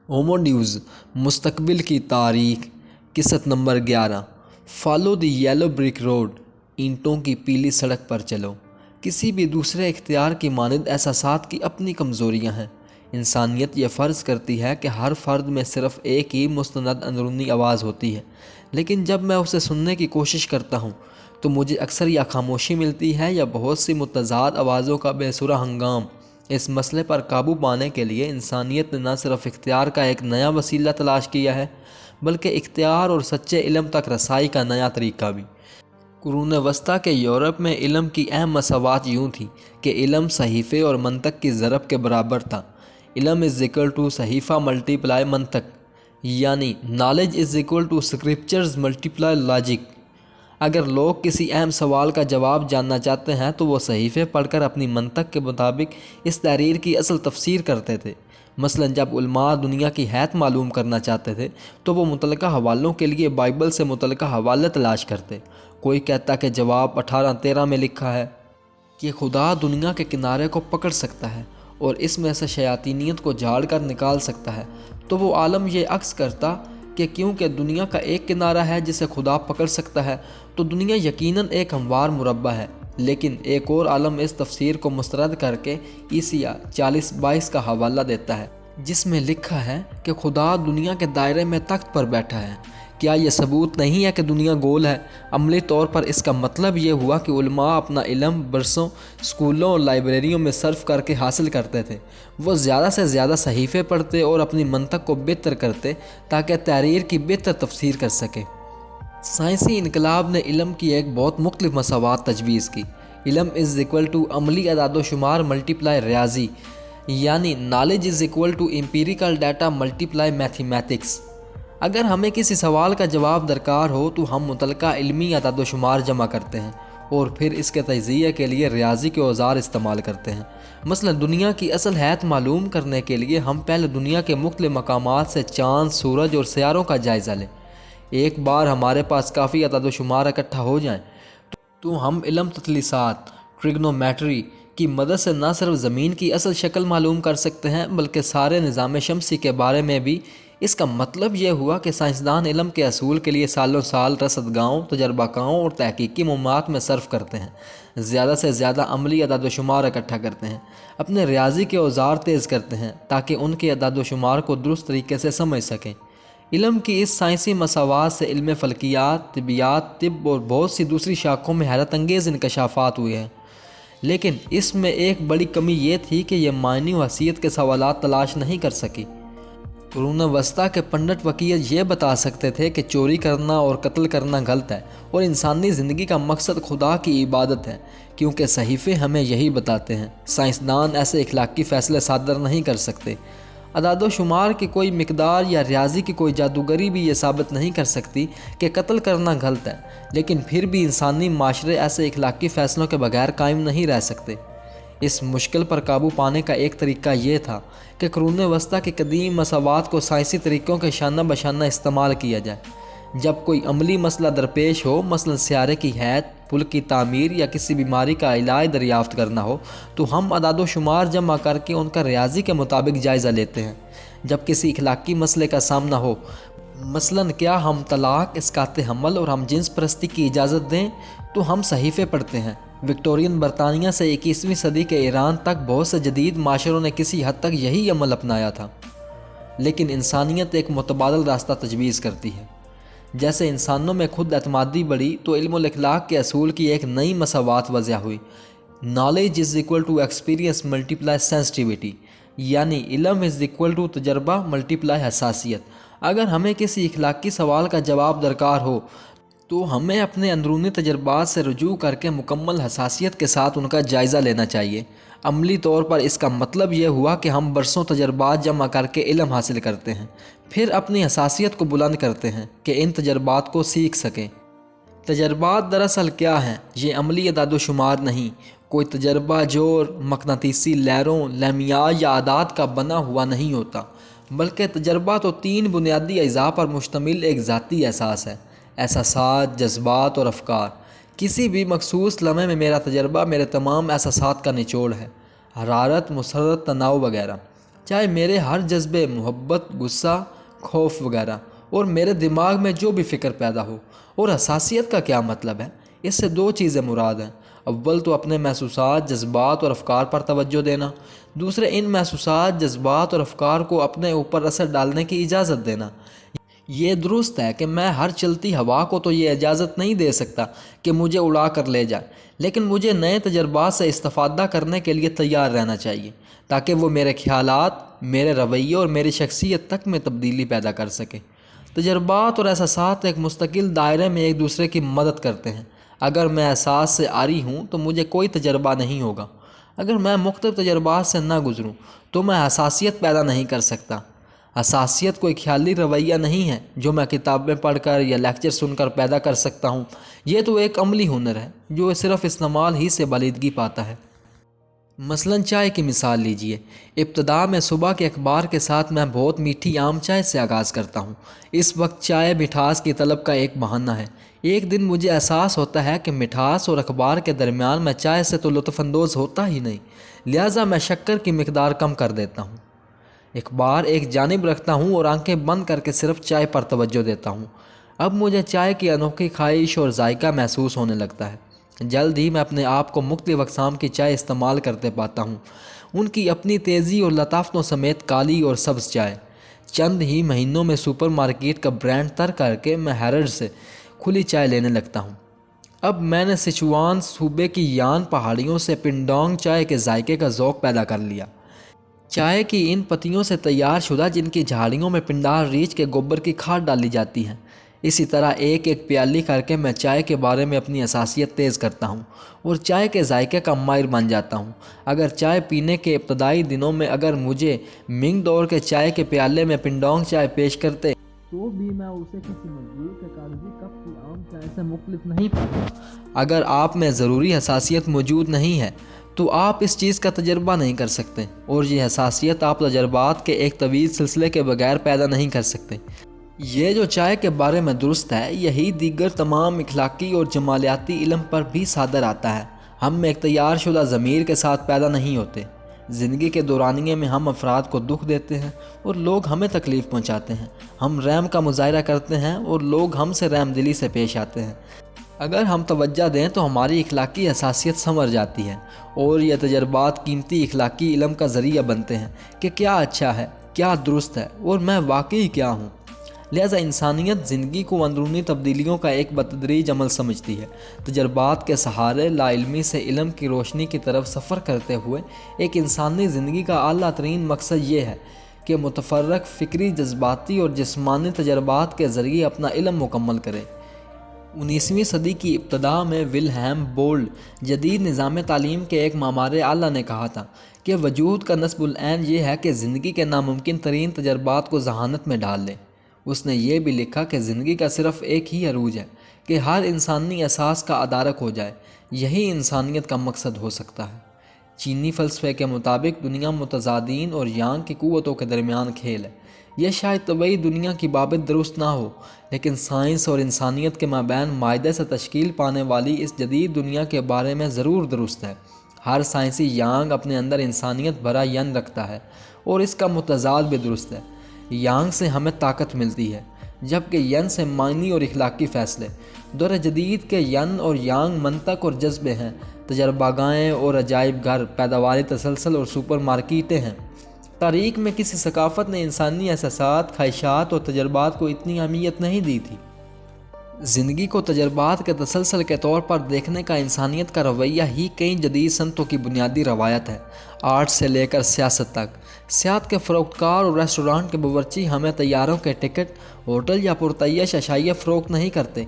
Homo news مستقبل کی تاریخ قسط نمبر 11 follow the yellow brick road اینٹوں کی پیلی سڑک پر چلو۔ کسی بھی دوسرے اختیار کی مانند احساسات کی اپنی کمزوریاں ہیں۔ انسانیت یہ فرض کرتی ہے کہ ہر فرد میں صرف ایک ہی مستند اندرونی آواز ہوتی ہے، لیکن جب میں اسے سننے کی کوشش کرتا ہوں تو مجھے اکثر یا خاموشی ملتی ہے یا بہت سی متضاد آوازوں کا بے سرا ہنگام۔ اس مسئلے پر قابو پانے کے لیے انسانیت نے نہ صرف اختیار کا ایک نیا وسیلہ تلاش کیا ہے، بلکہ اختیار اور سچے علم تک رسائی کا نیا طریقہ بھی۔ قرون وسطیٰ کے یورپ میں علم کی اہم مساوات یوں تھی کہ علم صحیفے اور منطق کی ضرب کے برابر تھا۔ علم از اکول ٹو صحیفہ ملٹیپلائی منطق، یعنی knowledge is equal to scriptures multiply logic. اگر لوگ کسی اہم سوال کا جواب جاننا چاہتے ہیں تو وہ صحیفے پڑھ کر اپنی منطق کے مطابق اس تحریر کی اصل تفسیر کرتے تھے۔ مثلا جب علماء دنیا کی حیت معلوم کرنا چاہتے تھے تو وہ متعلقہ حوالوں کے لیے بائبل سے متعلقہ حوالے تلاش کرتے۔ کوئی کہتا کہ جواب 18:13 میں لکھا ہے کہ خدا دنیا کے کنارے کو پکڑ سکتا ہے اور اس میں سے شیاطینیت کو جھاڑ کر نکال سکتا ہے، تو وہ عالم یہ عکس کرتا کہ کیونکہ دنیا کا ایک کنارہ ہے جسے خدا پکڑ سکتا ہے تو دنیا یقیناً ایک ہموار مربع ہے۔ لیکن ایک اور عالم اس تفسیر کو مسترد کر کے عیسیہ 40:22 کا حوالہ دیتا ہے، جس میں لکھا ہے کہ خدا دنیا کے دائرے میں تخت پر بیٹھا ہے۔ کیا یہ ثبوت نہیں ہے کہ دنیا گول ہے؟ عملی طور پر اس کا مطلب یہ ہوا کہ علماء اپنا علم برسوں اسکولوں اور لائبریریوں میں صرف کر کے حاصل کرتے تھے۔ وہ زیادہ سے زیادہ صحیفے پڑھتے اور اپنی منطق کو بہتر کرتے تاکہ تحریر کی بہتر تفسیر کر سکے۔ سائنسی انقلاب نے علم کی ایک بہت مختلف مساوات تجویز کی۔ علم از اکول ٹو عملی اعداد و شمار ملٹیپلائی ریاضی، یعنی knowledge is equal to empirical data multiply mathematics. اگر ہمیں کسی سوال کا جواب درکار ہو تو ہم متعلقہ علمی اعداد و شمار جمع کرتے ہیں اور پھر اس کے تجزیے کے لیے ریاضی کے اوزار استعمال کرتے ہیں۔ مثلا دنیا کی اصل حیت معلوم کرنے کے لیے ہم پہلے دنیا کے مختلف مقامات سے چاند، سورج اور سیاروں کا جائزہ لیں۔ ایک بار ہمارے پاس کافی اعداد و شمار اکٹھا ہو جائیں تو ہم علم تثلیثات ٹریگنومیٹری کی مدد سے نہ صرف زمین کی اصل شکل معلوم کر سکتے ہیں بلکہ سارے نظام شمسی کے بارے میں بھی۔ اس کا مطلب یہ ہوا کہ سائنسدان علم کے اصول کے لیے سالوں سال رصدگاہوں، تجربہ کاؤں اور تحقیقی مہمات میں صرف کرتے ہیں، زیادہ سے زیادہ عملی اعداد و شمار اکٹھا کرتے ہیں، اپنے ریاضی کے اوزار تیز کرتے ہیں تاکہ ان کے اعداد و شمار کو درست طریقے سے سمجھ سکیں۔ علم کی اس سائنسی مساوات سے علم فلکیات، طبیعیات، طب اور بہت سی دوسری شاخوں میں حیرت انگیز انکشافات ہوئے ہیں، لیکن اس میں ایک بڑی کمی یہ تھی کہ یہ معنی و حیثیت کے سوالات تلاش نہیں کر سکی۔ قرون وسطیٰ کے پنڈت وکیل یہ بتا سکتے تھے کہ چوری کرنا اور قتل کرنا غلط ہے اور انسانی زندگی کا مقصد خدا کی عبادت ہے، کیونکہ صحیفے ہمیں یہی بتاتے ہیں۔ سائنسدان ایسے اخلاقی فیصلے صادر نہیں کر سکتے۔ اعداد و شمار کی کوئی مقدار یا ریاضی کی کوئی جادوگری بھی یہ ثابت نہیں کر سکتی کہ قتل کرنا غلط ہے، لیکن پھر بھی انسانی معاشرے ایسے اخلاقی فیصلوں کے بغیر قائم نہیں رہ سکتے۔ اس مشکل پر قابو پانے کا ایک طریقہ یہ تھا کہ قرون وسطیٰ کی قدیم مساوات کو سائنسی طریقوں کے شانہ بشانہ استعمال کیا جائے۔ جب کوئی عملی مسئلہ درپیش ہو، مثلا سیارے کی حیت، پل کی تعمیر یا کسی بیماری کا علاج دریافت کرنا ہو، تو ہم اعداد و شمار جمع کر کے ان کا ریاضی کے مطابق جائزہ لیتے ہیں۔ جب کسی اخلاقی مسئلے کا سامنا ہو، مثلا کیا ہم طلاق، اسقاط حمل اور ہم جنس پرستی کی اجازت دیں، تو ہم صحیفے پڑھتے ہیں۔ وکٹورین برطانیہ سے 21ویں صدی کے ایران تک بہت سے جدید معاشروں نے کسی حد تک یہی عمل اپنایا تھا، لیکن انسانیت ایک متبادل راستہ تجویز کرتی ہے۔ جیسے انسانوں میں خود اعتمادی بڑھی تو علم والاخلاق کے اصول کی ایک نئی مساوات وضع ہوئی۔ Knowledge is equal to experience multiply sensitivity, یعنی علم از اکول ٹو تجربہ ملٹیپلائی حساسیت۔ اگر ہمیں کسی اخلاقی سوال کا جواب درکار ہو تو ہمیں اپنے اندرونی تجربات سے رجوع کر کے مکمل حساسیت کے ساتھ ان کا جائزہ لینا چاہیے۔ عملی طور پر اس کا مطلب یہ ہوا کہ ہم برسوں تجربات جمع کر کے علم حاصل کرتے ہیں، پھر اپنی حساسیت کو بلند کرتے ہیں کہ ان تجربات کو سیکھ سکیں۔ تجربات دراصل کیا ہیں؟ یہ عملی اعداد و شمار نہیں۔ کوئی تجربہ جوڑ، مقناطیسی لہروں، لیمیاء یا اعداد کا بنا ہوا نہیں ہوتا، بلکہ تجربہ تو 3 بنیادی اجزاء پر مشتمل ایک ذاتی احساس ہے: احساسات، جذبات اور افکار۔ کسی بھی مخصوص لمحے میں میرا تجربہ میرے تمام احساسات کا نچوڑ ہے: حرارت، مسرت، تناؤ وغیرہ۔ چاہے میرے ہر جذبے، محبت، غصہ، خوف وغیرہ اور میرے دماغ میں جو بھی فکر پیدا ہو۔ اور حساسیت کا کیا مطلب ہے؟ اس سے دو چیزیں مراد ہیں۔ اول تو اپنے محسوسات، جذبات اور افکار پر توجہ دینا، دوسرے ان محسوسات، جذبات اور افکار کو اپنے اوپر اثر ڈالنے کی اجازت دینا۔ یہ درست ہے کہ میں ہر چلتی ہوا کو تو یہ اجازت نہیں دے سکتا کہ مجھے اڑا کر لے جائے، لیکن مجھے نئے تجربات سے استفادہ کرنے کے لیے تیار رہنا چاہیے تاکہ وہ میرے خیالات، میرے رویے اور میری شخصیت تک میں تبدیلی پیدا کر سکے۔ تجربات اور احساسات ایک مستقل دائرے میں ایک دوسرے کی مدد کرتے ہیں۔ اگر میں احساس سے عاری ہوں تو مجھے کوئی تجربہ نہیں ہوگا۔ اگر میں مختلف تجربات سے نہ گزروں تو میں حساسیت پیدا نہیں کر سکتا۔ حساسیت کوئی خیالی رویہ نہیں ہے جو میں کتابیں پڑھ کر یا لیکچر سن کر پیدا کر سکتا ہوں۔ یہ تو ایک عملی ہنر ہے جو صرف استعمال ہی سے بلیدگی پاتا ہے۔ مثلاً چائے کی مثال لیجئے۔ ابتدا میں صبح کے اخبار کے ساتھ میں بہت میٹھی عام چائے سے آغاز کرتا ہوں۔ اس وقت چائے مٹھاس کی طلب کا ایک بہانہ ہے۔ ایک دن مجھے احساس ہوتا ہے کہ مٹھاس اور اخبار کے درمیان میں چائے سے تو لطف اندوز ہوتا ہی نہیں، لہٰذا میں شکر کی مقدار کم کر دیتا ہوں۔ اخبار ایک جانب رکھتا ہوں اور آنکھیں بند کر کے صرف چائے پر توجہ دیتا ہوں۔ اب مجھے چائے کی انوکھی خواہش اور ذائقہ محسوس ہونے لگتا ہے۔ جلد ہی میں اپنے آپ کو مختلف اقسام کی چائے استعمال کرتے پاتا ہوں، ان کی اپنی تیزی اور لطافتوں سمیت کالی اور سبز چائے۔ چند ہی مہینوں میں سپر مارکیٹ کا برانڈ تر کر کے میں ہیرڈ سے کھلی چائے لینے لگتا ہوں۔ اب میں نے سچوان صوبے کی یان پہاڑیوں سے پنڈانگ چائے کے ذائقے کا ذوق پیدا کر لیا۔ چائے کی ان پتیوں سے تیار شدہ جن کی جھاڑیوں میں پنڈار ریچھ کے گوبر کی کھاد ڈالی جاتی ہے۔ اسی طرح ایک ایک پیالی کر کے میں چائے کے بارے میں اپنی حساسیت تیز کرتا ہوں اور چائے کے ذائقے کا ماہر بن جاتا ہوں۔ اگر چائے پینے کے ابتدائی دنوں میں اگر مجھے منگ دور کے چائے کے پیالے میں پنڈانگ چائے پیش کرتے تو بھی میں اسے کسی مضبوط کاغذی کپ کی عام چائے سے مختلف نہیں پاتا۔ اگر آپ میں ضروری حساسیت موجود نہیں ہے تو آپ اس چیز کا تجربہ نہیں کر سکتے، اور یہ حساسیت آپ تجربات کے ایک طویل سلسلے کے بغیر پیدا نہیں کر سکتے۔ یہ جو چائے کے بارے میں درست ہے، یہی دیگر تمام اخلاقی اور جمالیاتی علم پر بھی صادر آتا ہے۔ ہم ایک تیار شدہ ضمیر کے ساتھ پیدا نہیں ہوتے۔ زندگی کے دورانیے میں ہم افراد کو دکھ دیتے ہیں اور لوگ ہمیں تکلیف پہنچاتے ہیں۔ ہم رحم کا مظاہرہ کرتے ہیں اور لوگ ہم سے رحم دلی سے پیش آتے ہیں۔ اگر ہم توجہ دیں تو ہماری اخلاقی حساسیت سنور جاتی ہے، اور یہ تجربات قیمتی اخلاقی علم کا ذریعہ بنتے ہیں کہ کیا اچھا ہے، کیا درست ہے اور میں واقعی کیا ہوں۔ لہذا انسانیت زندگی کو اندرونی تبدیلیوں کا ایک بتدریج عمل سمجھتی ہے۔ تجربات کے سہارے لا علمی سے علم کی روشنی کی طرف سفر کرتے ہوئے ایک انسانی زندگی کا اعلیٰ ترین مقصد یہ ہے کہ متفرق فکری، جذباتی اور جسمانی تجربات کے ذریعے اپنا علم مکمل کرے۔ 19ویں صدی کی ابتدا میں ولہیم بولڈ جدید نظام تعلیم کے ایک معمار اعلیٰ نے کہا تھا کہ وجود کا نصب العین یہ ہے کہ زندگی کے ناممکن ترین تجربات کو ذہانت میں ڈال لیں۔ اس نے یہ بھی لکھا کہ زندگی کا صرف ایک ہی عروج ہے کہ ہر انسانی احساس کا ادارک ہو جائے، یہی انسانیت کا مقصد ہو سکتا ہے۔ چینی فلسفے کے مطابق دنیا متضادین اور یانگ کی قوتوں کے درمیان کھیل ہے۔ یہ شاید طبعی دنیا کی بابت درست نہ ہو، لیکن سائنس اور انسانیت کے مابین معاہدے سے تشکیل پانے والی اس جدید دنیا کے بارے میں ضرور درست ہے۔ ہر سائنسی یانگ اپنے اندر انسانیت بھرا ین رکھتا ہے، اور اس کا متضاد بھی درست ہے۔ یانگ سے ہمیں طاقت ملتی ہے، جبکہ ین سے معنی اور اخلاقی فیصلے۔ دور جدید کے ین اور یانگ منطق اور جذبے ہیں، تجربہ گاہیں اور عجائب گھر، پیداواری تسلسل اور سپر مارکیٹیں ہیں۔ تاریخ میں کسی ثقافت نے انسانی احساسات، خواہشات اور تجربات کو اتنی اہمیت نہیں دی تھی۔ زندگی کو تجربات کے تسلسل کے طور پر دیکھنے کا انسانیت کا رویہ ہی کئی جدید صنعتوں کی بنیادی روایت ہے، آرٹ سے لے کر سیاست تک۔ سیاحت کے فروختکار اور ریسٹورانٹ کے باورچی ہمیں طیاروں کے ٹکٹ، ہوٹل یا پرتعیش اشیاء فروخت نہیں کرتے،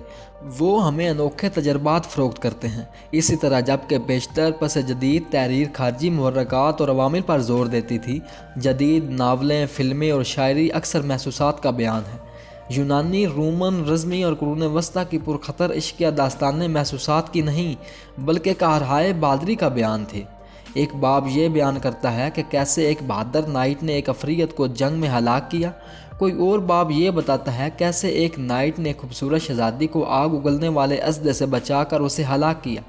وہ ہمیں انوکھے تجربات فروخت کرتے ہیں۔ اسی طرح جبکہ بیشتر پس جدید تحریر خارجی محرکات اور عوامل پر زور دیتی تھی، جدید ناولیں، فلمیں اور شاعری اکثر محسوسات کا بیان ہے۔ یونانی، رومن، رزمی اور قرون وسطیٰ کی پرخطر عشقیہ داستانیں محسوسات کی نہیں بلکہ قہرہائے بہادری کا بیان تھے۔ ایک باب یہ بیان کرتا ہے کہ کیسے ایک بہادر نائٹ نے ایک عفریت کو جنگ میں ہلاک کیا، کوئی اور باب یہ بتاتا ہے کیسے ایک نائٹ نے خوبصورت شہزادی کو آگ اگلنے والے اسدے سے بچا کر اسے ہلاک کیا۔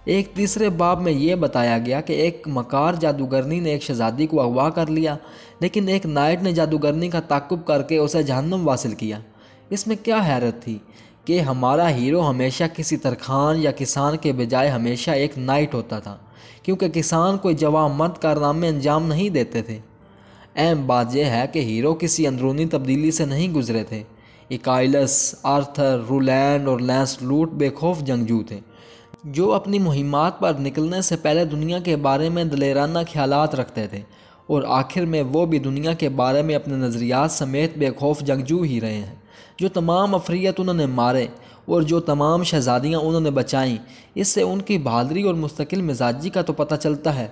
ایک تیسرے باب میں یہ بتایا گیا کہ ایک مکار جادوگرنی نے ایک شہزادی کو اغوا کر لیا، لیکن ایک نائٹ نے جادوگرنی کا تعقب کر کے اسے جہنم واصل کیا۔ اس میں کیا حیرت تھی کہ ہمارا ہیرو ہمیشہ کسی ترکھان یا کسان کے بجائے ہمیشہ ایک نائٹ ہوتا تھا، کیونکہ کسان کوئی جوان مرد کارنامے انجام نہیں دیتے تھے۔ اہم بات یہ ہے کہ ہیرو کسی اندرونی تبدیلی سے نہیں گزرے تھے۔ ایکائلس، آرتھر، رولینڈ اور لینس لوٹ بے خوف جنگجو تھے جو اپنی مہمات پر نکلنے سے پہلے دنیا کے بارے میں دلیرانہ خیالات رکھتے تھے، اور آخر میں وہ بھی دنیا کے بارے میں اپنے نظریات سمیت بے خوف جنگجو ہی رہے ہیں۔ جو تمام افریت انہوں نے مارے اور جو تمام شہزادیاں انہوں نے بچائیں، اس سے ان کی بہادری اور مستقل مزاجی کا تو پتہ چلتا ہے،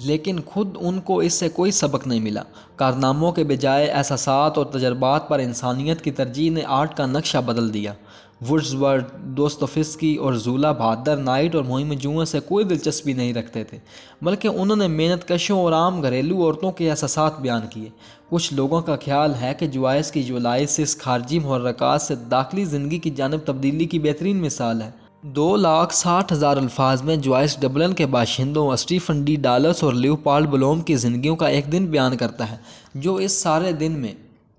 لیکن خود ان کو اس سے کوئی سبق نہیں ملا۔ کارناموں کے بجائے احساسات اور تجربات پر انسانیت کی ترجیح نے آرٹ کا نقشہ بدل دیا۔ وڈزورتھ، دوستویفسکی اور زولا بہادر نائٹ اور مہم جوؤں سے کوئی دلچسپی نہیں رکھتے تھے، بلکہ انہوں نے محنت کشوں اور عام گھریلو عورتوں کے احساسات بیان کیے۔ کچھ لوگوں کا خیال ہے کہ جوائس کی جولائسس خارجی محرکات سے داخلی زندگی کی جانب تبدیلی کی بہترین مثال ہے۔ 2,60,000 الفاظ میں جوائس ڈبلن کے باشندوں اسٹیفن ڈی ڈالس اور لیوپالڈ بلوم کی زندگیوں کا ایک دن بیان کرتا ہے، جو اس سارے دن میں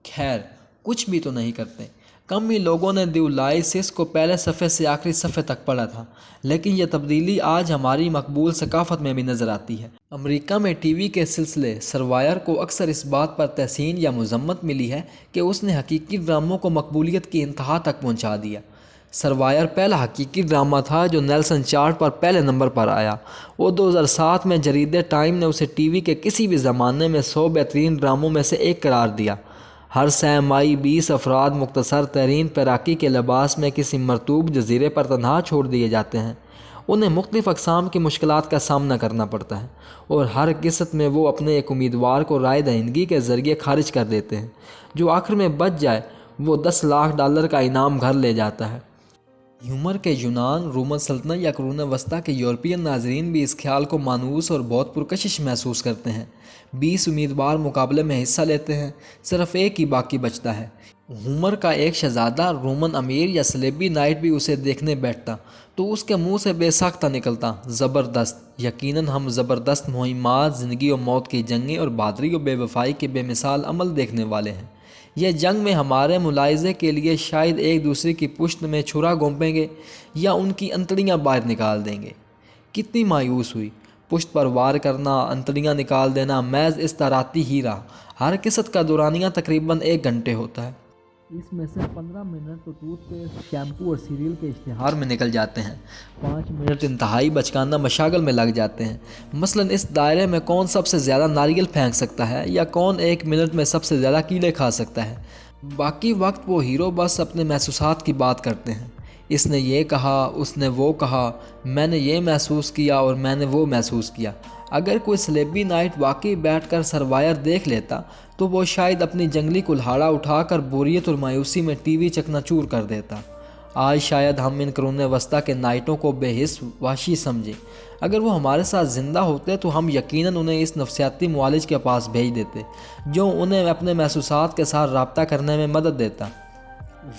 خیر کچھ بھی تو نہیں کرتے۔ کم ہی لوگوں نے دیولائسس کو پہلے صفحے سے آخری صفحے تک پڑھا تھا، لیکن یہ تبدیلی آج ہماری مقبول ثقافت میں بھی نظر آتی ہے۔ امریکہ میں ٹی وی کے سلسلے سروائر کو اکثر اس بات پر تحسین یا مذمت ملی ہے کہ اس نے حقیقی ڈراموں کو مقبولیت کی انتہا تک پہنچا دیا۔ سروائر پہلا حقیقی ڈرامہ تھا جو نیلسن چارٹ پر پہلے نمبر پر آیا، اور 2007 میں جریدے ٹائم نے اسے ٹی وی کے کسی بھی زمانے میں 100 بہترین ڈراموں میں سے ایک قرار دیا۔ ہر سہ ماہی 20 افراد مختصر ترین پیراکی کے لباس میں کسی مرطوب جزیرے پر تنہا چھوڑ دیے جاتے ہیں۔ انہیں مختلف اقسام کی مشکلات کا سامنا کرنا پڑتا ہے، اور ہر قسط میں وہ اپنے ایک امیدوار کو رائے دہندگی کے ذریعے خارج کر دیتے ہیں۔ جو آخر میں بچ جائے وہ $10 لاکھ کا انعام گھر لے جاتا ہے۔ ہیومر کے یونان، رومن سلطنت یا قرون وسطیٰ کے یورپین ناظرین بھی اس خیال کو مانوس اور بہت پرکشش محسوس کرتے ہیں۔ 20 امیدوار مقابلے میں حصہ لیتے ہیں، صرف ایک ہی باقی بچتا ہے۔ ہومر کا ایک شہزادہ رومن امیر یا سلیبی نائٹ بھی اسے دیکھنے بیٹھتا تو اس کے منہ سے بے ساختہ نکلتا، زبردست! یقیناً ہم زبردست مہمات، زندگی و موت کی جنگیں اور بہادری و بے وفائی کے بے مثال عمل دیکھنے والے ہیں۔ یہ جنگ میں ہمارے ملاحظے کے لیے شاید ایک دوسرے کی پشت میں چھرا گھونپیں گے یا ان کی انتڑیاں باہر نکال دیں گے۔ کتنی مایوس ہوئی! پشت پر وار کرنا، انتڑیاں نکال دینا محض استعاراتی ہی رہا۔ ہر قسط کا دورانیہ تقریباً 1 گھنٹے ہوتا ہے۔ اس میں سے 15 منٹ تو ٹوتھ پیسٹ، شیمپو اور سیریل کے اشتہار میں نکل جاتے ہیں۔ 5 منٹ انتہائی بچکانہ مشاغل میں لگ جاتے ہیں، مثلاً اس دائرے میں کون سب سے زیادہ ناریل پھینک سکتا ہے یا کون 1 منٹ میں سب سے زیادہ کیڑے کھا سکتا ہے۔ باقی وقت وہ ہیرو بس اپنے محسوسات کی بات کرتے ہیں۔ اس نے یہ کہا، اس نے وہ کہا، میں نے یہ محسوس کیا اور میں نے وہ محسوس کیا۔ اگر کوئی سلیبی نائٹ واقعی بیٹھ کر سروائر دیکھ لیتا تو وہ شاید اپنی جنگلی کلہاڑا اٹھا کر بوریت اور مایوسی میں ٹی وی چکنا چور کر دیتا۔ آج شاید ہم ان قرون وسطیٰ کے نائٹوں کو بے حس وحشی سمجھیں۔ اگر وہ ہمارے ساتھ زندہ ہوتے تو ہم یقیناً انہیں اس نفسیاتی معالج کے پاس بھیج دیتے جو انہیں اپنے محسوسات کے ساتھ رابطہ کرنے میں مدد دیتا۔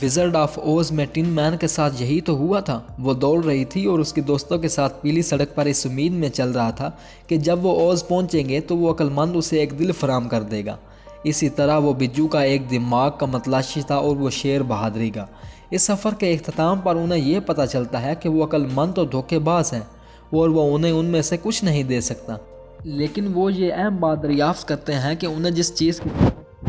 وزرڈ آف اوز میں ٹن مین کے ساتھ یہی تو ہوا تھا۔ وہ دوڑ رہی تھی اور اس کے دوستوں کے ساتھ پیلی سڑک پر اس امید میں چل رہا تھا کہ جب وہ اوز پہنچیں گے تو وہ عقل مند اسے ایک دل فراہم کر دے گا۔ اسی طرح وہ بجو کا ایک دماغ کا متلاشی تھا اور وہ شیر بہادری کا۔ اس سفر کے اختتام پر انہیں یہ پتہ چلتا ہے کہ وہ عقل مند اور دھوکے باز ہیں اور وہ انہیں ان میں سے کچھ نہیں دے سکتا، لیکن وہ یہ اہم بات دریافت کرتے ہیں کہ انہیں جس چیز کی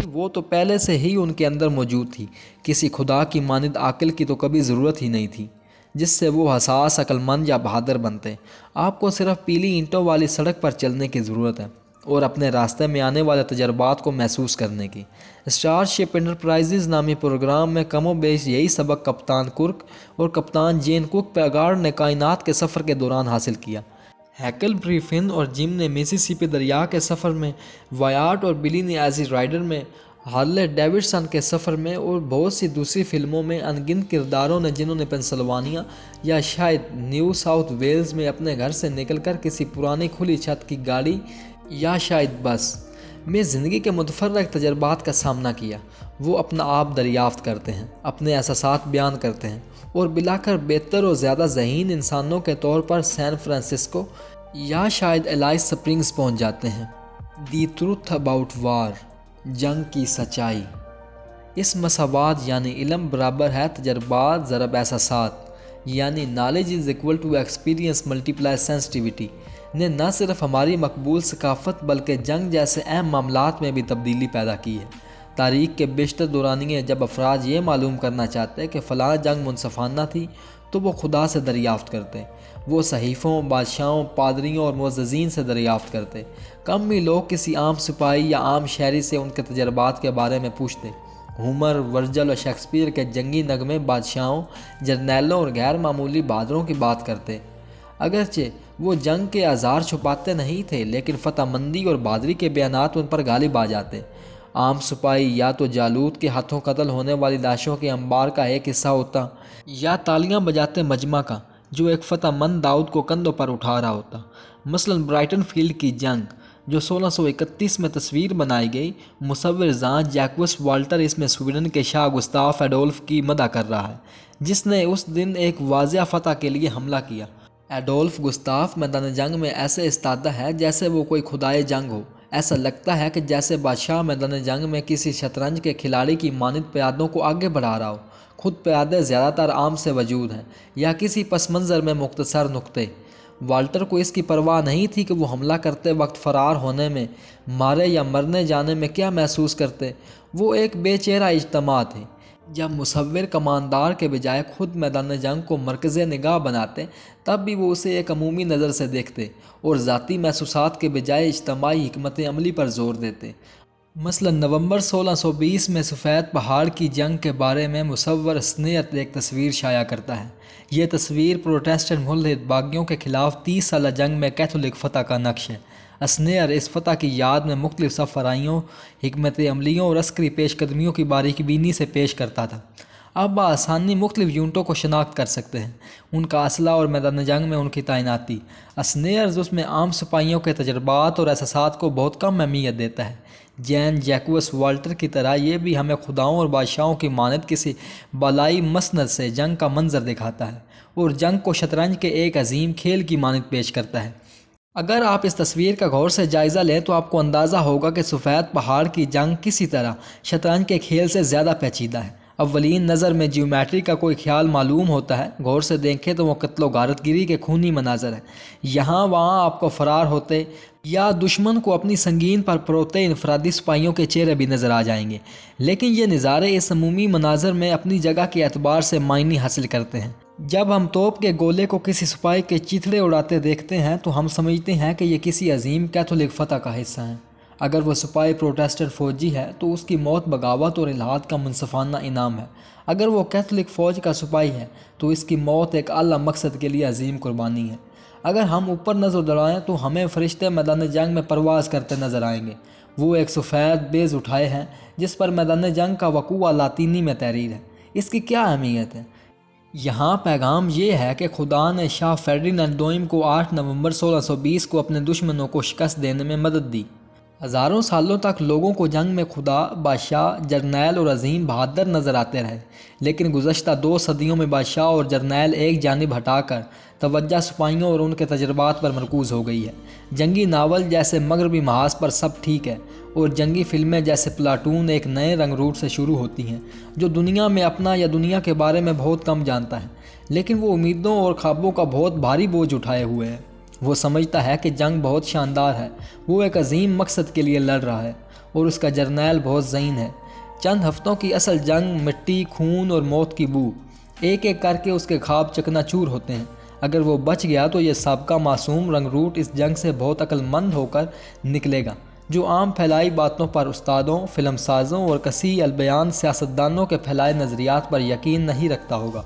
وہ تو پہلے سے ہی ان کے اندر موجود تھی۔ کسی خدا کی مانند عاقل کی تو کبھی ضرورت ہی نہیں تھی جس سے وہ حساس، عقل مند یا بہادر بنتے۔ آپ کو صرف پیلی اینٹوں والی سڑک پر چلنے کی ضرورت ہے اور اپنے راستے میں آنے والے تجربات کو محسوس کرنے کی۔ اسٹار شپ انٹرپرائزز نامی پروگرام میں کم و بیش یہی سبق کپتان کرک اور کپتان جین کوک پیگارڈ نے کائنات کے سفر کے دوران حاصل کیا۔ ہیکل بری فن اور جم نے میسیسپی دریا کے سفر میں، ویاٹ اور بلی نے ایزی رائڈر میں، ہارلے ڈیوڈسن کے سفر میں اور بہت سی دوسری فلموں میں ان گنت کرداروں نے جنہوں نے پنسلوانیا یا شاید نیو ساؤتھ ویلز میں اپنے گھر سے نکل کر کسی پرانی کھلی چھت کی گاڑی یا شاید بس میں زندگی کے متفرق تجربات کا سامنا کیا۔ وہ اپنا آپ دریافت کرتے ہیں، اپنے احساسات بیان کرتے ہیں اور بلا کر بہتر اور زیادہ ذہین انسانوں کے طور پر سین فرانسسکو یا شاید الائس سپرنگز پہنچ جاتے ہیں۔ دی ٹروتھ اباؤٹ وار، جنگ کی سچائی۔ اس مساوات یعنی علم برابر ہے تجربات ضرب احساسات، یعنی knowledge is equal to experience multiply sensitivity نے نہ صرف ہماری مقبول ثقافت بلکہ جنگ جیسے اہم معاملات میں بھی تبدیلی پیدا کی ہے۔ تاریخ کے بیشتر دورانیے جب افراد یہ معلوم کرنا چاہتے کہ فلاں جنگ منصفانہ تھی تو وہ خدا سے دریافت کرتے، وہ صحیفوں، بادشاہوں، پادریوں اور معززین سے دریافت کرتے۔ کم ہی لوگ کسی عام سپاہی یا عام شہری سے ان کے تجربات کے بارے میں پوچھتے۔ ہومر، ورجل اور شیکسپیئر کے جنگی نغمے بادشاہوں، جرنیلوں اور غیر معمولی بہادروں کی بات کرتے۔ اگرچہ وہ جنگ کے آزار چھپاتے نہیں تھے، لیکن فتح مندی اور بہادری کے بیانات ان پر غالب آ جاتے۔ عام سپاہی یا تو جالوت کے ہاتھوں قتل ہونے والی لاشوں کے انبار کا ایک حصہ ہوتا، یا تالیاں بجاتے مجمع کا جو ایک فتح مند داؤد کو کندھوں پر اٹھا رہا ہوتا۔ مثلاً برائٹن فیلڈ کی جنگ جو 1631 میں تصویر بنائی گئی، مصور جان جیکوس والٹر اس میں سویڈن کے شاہ گستاف ایڈولف کی مدح کر رہا ہے، جس نے اس دن ایک واضح فتح کے لیے حملہ کیا۔ ایڈولف گستاف میدان جنگ میں ایسے استادہ ہے جیسے وہ کوئی خدائے جنگ ہو۔ ایسا لگتا ہے کہ جیسے بادشاہ میدان جنگ میں کسی شطرنج کے کھلاڑی کی مانند پیادوں کو آگے بڑھا رہا ہو۔ خود پیادے زیادہ تر عام سے وجود ہیں یا کسی پس منظر میں مختصر نقطے۔ والٹر کو اس کی پرواہ نہیں تھی کہ وہ حملہ کرتے وقت فرار ہونے میں، مارے یا مرنے جانے میں کیا محسوس کرتے۔ وہ ایک بے چہرہ اجتماع تھے۔ جب مصور کماندار کے بجائے خود میدان جنگ کو مرکز نگاہ بناتے تب بھی وہ اسے ایک عمومی نظر سے دیکھتے اور ذاتی محسوسات کے بجائے اجتماعی حکمت عملی پر زور دیتے۔ مثلا نومبر 1620 میں سفید پہاڑ کی جنگ کے بارے میں مصور اسنیئر ایک تصویر شائع کرتا ہے۔ یہ تصویر پروٹیسٹنٹ ملحد باغیوں کے خلاف 30 سالہ جنگ میں کیتھولک فتح کا نقش ہے۔ اسنیئر اس فتح کی یاد میں مختلف سفرائیوں، حکمت عملیوں اور عسکری پیش قدمیوں کی باریک بینی سے پیش کرتا تھا۔ آپ بآسانی مختلف یونٹوں کو شناخت کر سکتے ہیں، ان کا اسلحہ اور میدان جنگ میں ان کی تعیناتی۔ اسنیئرز اس میں عام سپاہیوں کے تجربات اور احساسات کو بہت کم اہمیت دیتا ہے۔ جین جیکوس والٹر کی طرح یہ بھی ہمیں خداؤں اور بادشاہوں کی مانند کسی بالائی مسند سے جنگ کا منظر دکھاتا ہے اور جنگ کو شطرنج کے ایک عظیم کھیل کی مانند پیش کرتا ہے۔ اگر آپ اس تصویر کا غور سے جائزہ لیں تو آپ کو اندازہ ہوگا کہ سفید پہاڑ کی جنگ کسی طرح شطرنج کے کھیل سے زیادہ پیچیدہ ہے۔ اولین نظر میں جیومیٹری کا کوئی خیال معلوم ہوتا ہے، غور سے دیکھیں تو وہ قتل و غارت گری کے خونی مناظر ہیں۔ یہاں وہاں آپ کو فرار ہوتے یا دشمن کو اپنی سنگین پر پروتے انفرادی سپاہیوں کے چہرے بھی نظر آ جائیں گے، لیکن یہ نظارے اس عمومی مناظر میں اپنی جگہ کے اعتبار سے معنی حاصل کرتے ہیں۔ جب ہم توپ کے گولے کو کسی سپاہی کے چیتھڑے اڑاتے دیکھتے ہیں تو ہم سمجھتے ہیں کہ یہ کسی عظیم کیتھولک فتح کا حصہ ہیں۔ اگر وہ سپاہی پروٹیسٹنٹ فوجی ہے تو اس کی موت بغاوت اور الحاد کا منصفانہ انعام ہے۔ اگر وہ کیتھولک فوج کا سپاہی ہے تو اس کی موت ایک اعلیٰ مقصد کے لیے عظیم قربانی ہے۔ اگر ہم اوپر نظر دوڑائیں تو ہمیں فرشتے میدان جنگ میں پرواز کرتے نظر آئیں گے۔ وہ ایک سفید بیز اٹھائے ہیں جس پر میدان جنگ کا وقوع لاطینی میں تحریر ہے۔ اس کی کیا اہمیت ہے؟ یہاں پیغام یہ ہے کہ خدا نے شاہ فرڈینانڈ دوئم کو 8 نومبر 1620 کو اپنے دشمنوں کو شکست دینے میں مدد دی۔ ہزاروں سالوں تک لوگوں کو جنگ میں خدا، بادشاہ، جرنیل اور عظیم بہادر نظر آتے رہے، لیکن گزشتہ 2 صدیوں میں بادشاہ اور جرنیل ایک جانب ہٹا کر توجہ سپاہیوں اور ان کے تجربات پر مرکوز ہو گئی ہے۔ جنگی ناول جیسے مغربی محاذ پر سب ٹھیک ہے اور جنگی فلمیں جیسے پلاٹون ایک نئے رنگ روٹ سے شروع ہوتی ہیں جو دنیا میں اپنا یا دنیا کے بارے میں بہت کم جانتا ہے، لیکن وہ امیدوں اور خوابوں کا بہت بھاری بوجھ اٹھائے ہوئے ہے۔ وہ سمجھتا ہے کہ جنگ بہت شاندار ہے، وہ ایک عظیم مقصد کے لیے لڑ رہا ہے اور اس کا جرنیل بہت ذہین ہے۔ چند ہفتوں کی اصل جنگ مٹی، خون اور موت کی بو، ایک ایک کر کے اس کے خواب چکنا چور ہوتے ہیں۔ اگر وہ بچ گیا تو یہ سابقہ معصوم رنگ روٹ اس جنگ سے بہت عقل مند ہو کر نکلے گا، جو عام پھیلائی باتوں پر استادوں، فلم سازوں اور کثیر البیان سیاستدانوں کے پھیلائے نظریات پر یقین نہیں رکھتا ہوگا،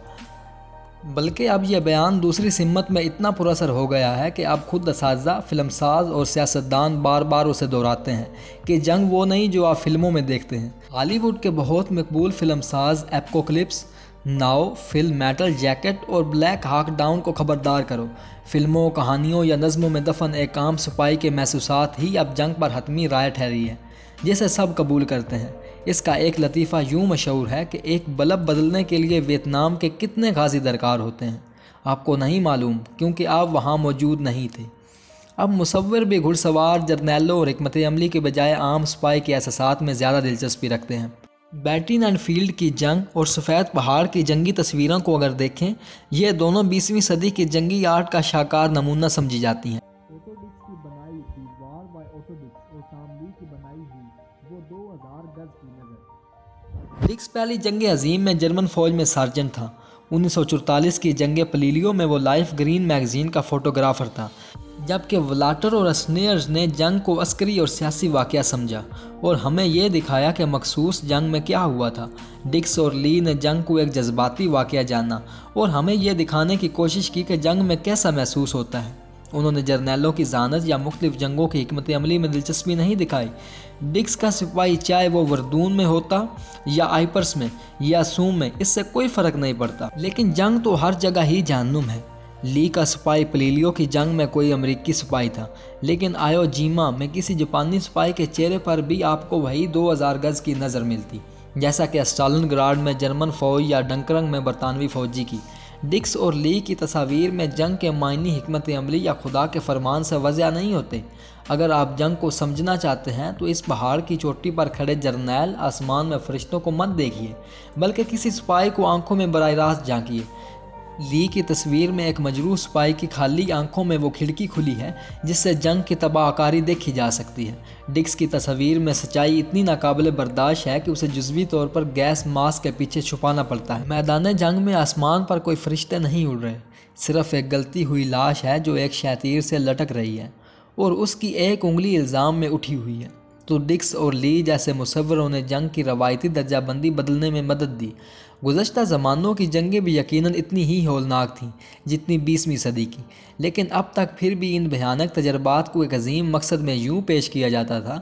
بلکہ اب یہ بیان دوسری سمت میں اتنا پر اثر ہو گیا ہے کہ اب خود اساتذہ، فلم ساز اور سیاستدان بار بار اسے دہراتے ہیں کہ جنگ وہ نہیں جو آپ فلموں میں دیکھتے ہیں۔ ہالی ووڈ کے بہت مقبول فلم ساز ایپوکلپس ناؤ، فل میٹل جیکٹ اور بلیک ہاک ڈاؤن کو خبردار کرو، فلموں، کہانیوں یا نظموں میں دفن ایک عام سپاہی کے محسوسات ہی اب جنگ پر حتمی رائے ٹھہری ہے۔ جسے سب قبول کرتے ہیں۔ اس کا ایک لطیفہ یوں مشہور ہے کہ ایک بلب بدلنے کے لیے ویتنام کے کتنے غازی درکار ہوتے ہیں، آپ کو نہیں معلوم کیونکہ آپ وہاں موجود نہیں تھے۔ اب مصور بھی گھڑ سوار، جرنیلوں اور حکمت عملی کے بجائے عام سپاہی کے احساسات میں زیادہ دلچسپی رکھتے ہیں۔ بیٹن اینڈ فیلڈ کی جنگ اور سفید پہاڑ کی جنگی تصویروں کو اگر دیکھیں، یہ دونوں 20ویں صدی کی جنگی آرٹ کا شاہکار نمونہ سمجھی جاتی ہیں۔ اوٹو ڈکس کی بنائی دی وار بائی اوٹو ڈکس اور ٹام لی کی بنائی ہوئی وہ 2000 گز کی نظر۔ ڈکس پہلی جنگ عظیم میں جرمن فوج میں سارجنٹ تھا۔ 1944 کی جنگ پلیلیو میں وہ لائف گرین میگزین کا فوٹوگرافر تھا، جبکہ ولاٹر اور اسنیئرز نے جنگ کو عسکری اور سیاسی واقعہ سمجھا اور ہمیں یہ دکھایا کہ مخصوص جنگ میں کیا ہوا تھا۔ ڈکس اور لی نے جنگ کو ایک جذباتی واقعہ جانا اور ہمیں یہ دکھانے کی کوشش کی کہ جنگ میں کیسا محسوس ہوتا ہے۔ انہوں نے جرنیلوں کی ذہانت یا مختلف جنگوں کی حکمت عملی میں دلچسپی نہیں دکھائی۔ ڈکس کا سپاہی چاہے وہ وردون میں ہوتا یا آئپرس میں یا سوم میں، اس سے کوئی فرق نہیں پڑتا، لیکن جنگ تو ہر جگہ ہی جہنم ہے۔ لی کا سپاہی پلیلیو کی جنگ میں کوئی امریکی سپاہی تھا، لیکن آیو جیما میں کسی جاپانی سپاہی کے چہرے پر بھی آپ کو وہی 2000 گز کی نظر ملتی، جیسا کہ اسٹالن گراڈ میں جرمن فوج یا ڈنکرک میں برطانوی فوجی کی۔ ڈکس اور لی کی تصاویر میں جنگ کے معنی حکمت عملی یا خدا کے فرمان سے واضح نہیں ہوتے۔ اگر آپ جنگ کو سمجھنا چاہتے ہیں تو اس پہاڑ کی چوٹی پر کھڑے جرنیل آسمان میں فرشتوں کو مت دیکھیے، بلکہ کسی سپاہی کو آنکھوں میں براہ راست جھانکیے۔ لی کی تصویر میں ایک مجروح سپاہی کی خالی آنکھوں میں وہ کھڑکی کھلی ہے جس سے جنگ کی تباہ کاری دیکھی جا سکتی ہے۔ ڈکس کی تصویر میں سچائی اتنی ناقابل برداشت ہے کہ اسے جزوی طور پر گیس ماسک کے پیچھے چھپانا پڑتا ہے۔ میدان جنگ میں آسمان پر کوئی فرشتے نہیں اڑ رہے، صرف ایک گلتی ہوئی لاش ہے جو ایک شیطیر سے لٹک رہی ہے اور اس کی ایک انگلی الزام میں اٹھی ہوئی ہے۔ تو ڈکس اور لی جیسے مصوروں نے جنگ کی روایتی درجہ بندی بدلنے میں مدد دی۔ گزشتہ زمانوں کی جنگیں بھی یقیناً اتنی ہی ہولناک تھیں جتنی 20ویں صدی کی، لیکن اب تک پھر بھی ان بھیانک تجربات کو ایک عظیم مقصد میں یوں پیش کیا جاتا تھا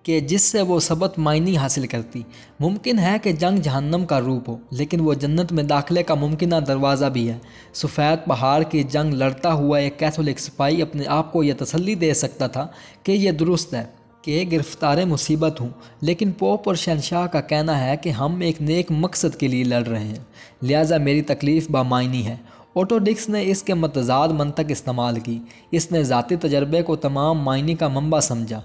کہ جس سے وہ ثبت معنی حاصل کرتی۔ ممکن ہے کہ جنگ جہنم کا روپ ہو، لیکن وہ جنت میں داخلے کا ممکنہ دروازہ بھی ہے۔ سفید پہاڑ کی جنگ لڑتا ہوا ایک کیتھولک سپاہی اپنے آپ کو یہ تسلی دے سکتا تھا کہ یہ درست ہے کہ گرفتار مصیبت ہوں، لیکن پوپ اور شہنشاہ کا کہنا ہے کہ ہم ایک نیک مقصد کے لیے لڑ رہے ہیں، لہٰذا میری تکلیف بامعنی ہے۔ اوٹو ڈکس نے اس کے متضاد منطق استعمال کی۔ اس نے ذاتی تجربے کو تمام معنی کا منبع سمجھا،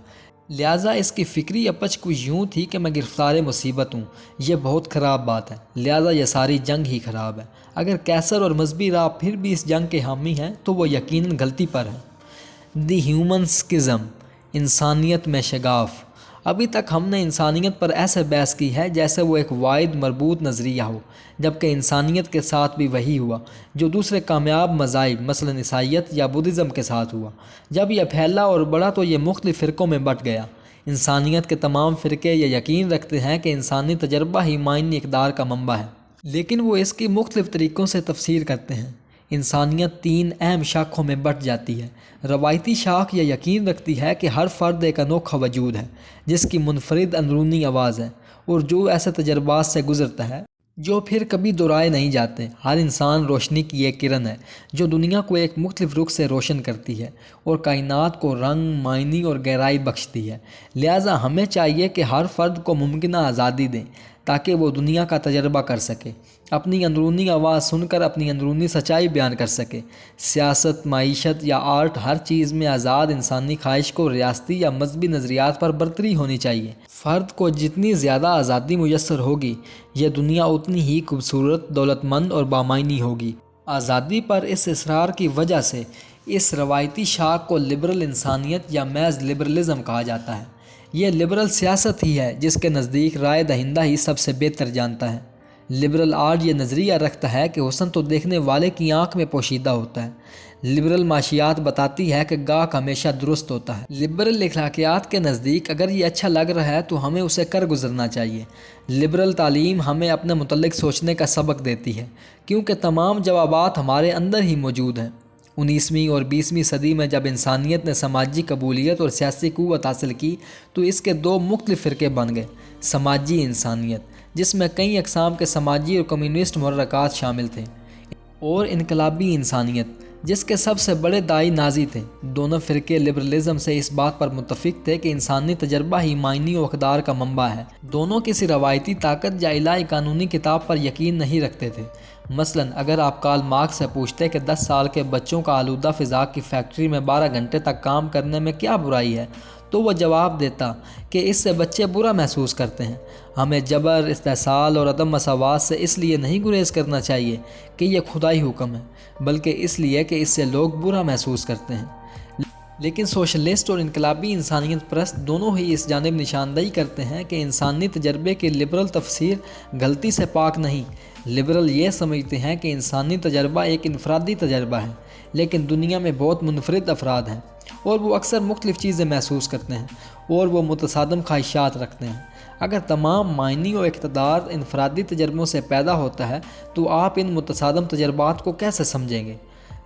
لہٰذا اس کی فکری اپچ کچھ یوں تھی کہ میں گرفتار مصیبت ہوں، یہ بہت خراب بات ہے، لہٰذا یہ ساری جنگ ہی خراب ہے۔ اگر کیسر اور مذہبی راہ پھر بھی اس جنگ کے حامی ہیں تو وہ یقیناً غلطی پر ہے۔ دی ہیومن سکزم، انسانیت میں شگاف۔ ابھی تک ہم نے انسانیت پر ایسے بحث کی ہے جیسے وہ ایک واحد مربوط نظریہ ہو، جبکہ انسانیت کے ساتھ بھی وہی ہوا جو دوسرے کامیاب مذاہب مثلاً عیسائیت یا بدھزم کے ساتھ ہوا۔ جب یہ پھیلا اور بڑھا تو یہ مختلف فرقوں میں بٹ گیا۔ انسانیت کے تمام فرقے یہ یقین رکھتے ہیں کہ انسانی تجربہ ہی معنی اقدار کا منبع ہے، لیکن وہ اس کی مختلف طریقوں سے تفسیر کرتے ہیں۔ انسانیت 3 اہم شاخوں میں بٹ جاتی ہے۔ روایتی شاخ یہ یقین رکھتی ہے کہ ہر فرد ایک انوکھا وجود ہے جس کی منفرد اندرونی آواز ہے اور جو ایسے تجربات سے گزرتا ہے جو پھر کبھی دہرائے نہیں جاتے۔ ہر انسان روشنی کی ایک کرن ہے جو دنیا کو ایک مختلف رخ سے روشن کرتی ہے اور کائنات کو رنگ، معنی اور گہرائی بخشتی ہے۔ لہٰذا ہمیں چاہیے کہ ہر فرد کو ممکنہ آزادی دیں تاکہ وہ دنیا کا تجربہ کر سکے، اپنی اندرونی آواز سن کر اپنی اندرونی سچائی بیان کر سکے۔ سیاست، معیشت یا آرٹ، ہر چیز میں آزاد انسانی خواہش کو ریاستی یا مذہبی نظریات پر برتری ہونی چاہیے۔ فرد کو جتنی زیادہ آزادی میسر ہوگی، یہ دنیا اتنی ہی خوبصورت، دولت مند اور بامعنی ہوگی۔ آزادی پر اس اصرار کی وجہ سے اس روایتی شاخ کو لبرل انسانیت یا محض لبرلزم کہا جاتا ہے۔ یہ لبرل سیاست ہی ہے جس کے نزدیک رائے دہندہ ہی سب سے بہتر جانتا ہے۔ لبرل آرٹ یہ نظریہ رکھتا ہے کہ حسن تو دیکھنے والے کی آنکھ میں پوشیدہ ہوتا ہے۔ لبرل معاشیات بتاتی ہے کہ گاہک ہمیشہ درست ہوتا ہے۔ لبرل اخلاقیات کے نزدیک اگر یہ اچھا لگ رہا ہے تو ہمیں اسے کر گزرنا چاہیے۔ لبرل تعلیم ہمیں اپنے متعلق سوچنے کا سبق دیتی ہے کیونکہ تمام جوابات ہمارے اندر ہی موجود ہیں۔ 19ویں اور 20ویں صدی میں جب انسانیت نے سماجی قبولیت اور سیاسی قوت حاصل کی تو اس کے 2 مختلف فرقے بن گئے۔ سماجی انسانیت، جس میں کئی اقسام کے سماجی اور کمیونسٹ محرکات شامل تھے، اور انقلابی انسانیت، جس کے سب سے بڑے داعی نازی تھے۔ دونوں فرقے لبرلزم سے اس بات پر متفق تھے کہ انسانی تجربہ ہی معنی و اقدار کا منبع ہے۔ دونوں کسی روایتی طاقت یا الہی قانونی کتاب پر یقین نہیں رکھتے تھے۔ مثلاً اگر آپ کارل مارکس سے پوچھتے کہ 10 سال کے بچوں کا آلودہ فضا کی فیکٹری میں 12 گھنٹے تک کام کرنے میں کیا برائی ہے، تو وہ جواب دیتا کہ اس سے بچے برا محسوس کرتے ہیں۔ ہمیں جبر، استحصال اور عدم مساوات سے اس لیے نہیں گریز کرنا چاہیے کہ یہ خدائی حکم ہے، بلکہ اس لیے کہ اس سے لوگ برا محسوس کرتے ہیں۔ لیکن سوشلسٹ اور انقلابی انسانیت پرست دونوں ہی اس جانب نشاندہی کرتے ہیں کہ انسانی تجربے کی لبرل تفسیر غلطی سے پاک نہیں۔ لبرل یہ سمجھتے ہیں کہ انسانی تجربہ ایک انفرادی تجربہ ہے، لیکن دنیا میں بہت منفرد افراد ہیں اور وہ اکثر مختلف چیزیں محسوس کرتے ہیں اور وہ متصادم خواہشات رکھتے ہیں۔ اگر تمام معنی و اقتدار انفرادی تجربوں سے پیدا ہوتا ہے تو آپ ان متصادم تجربات کو کیسے سمجھیں گے؟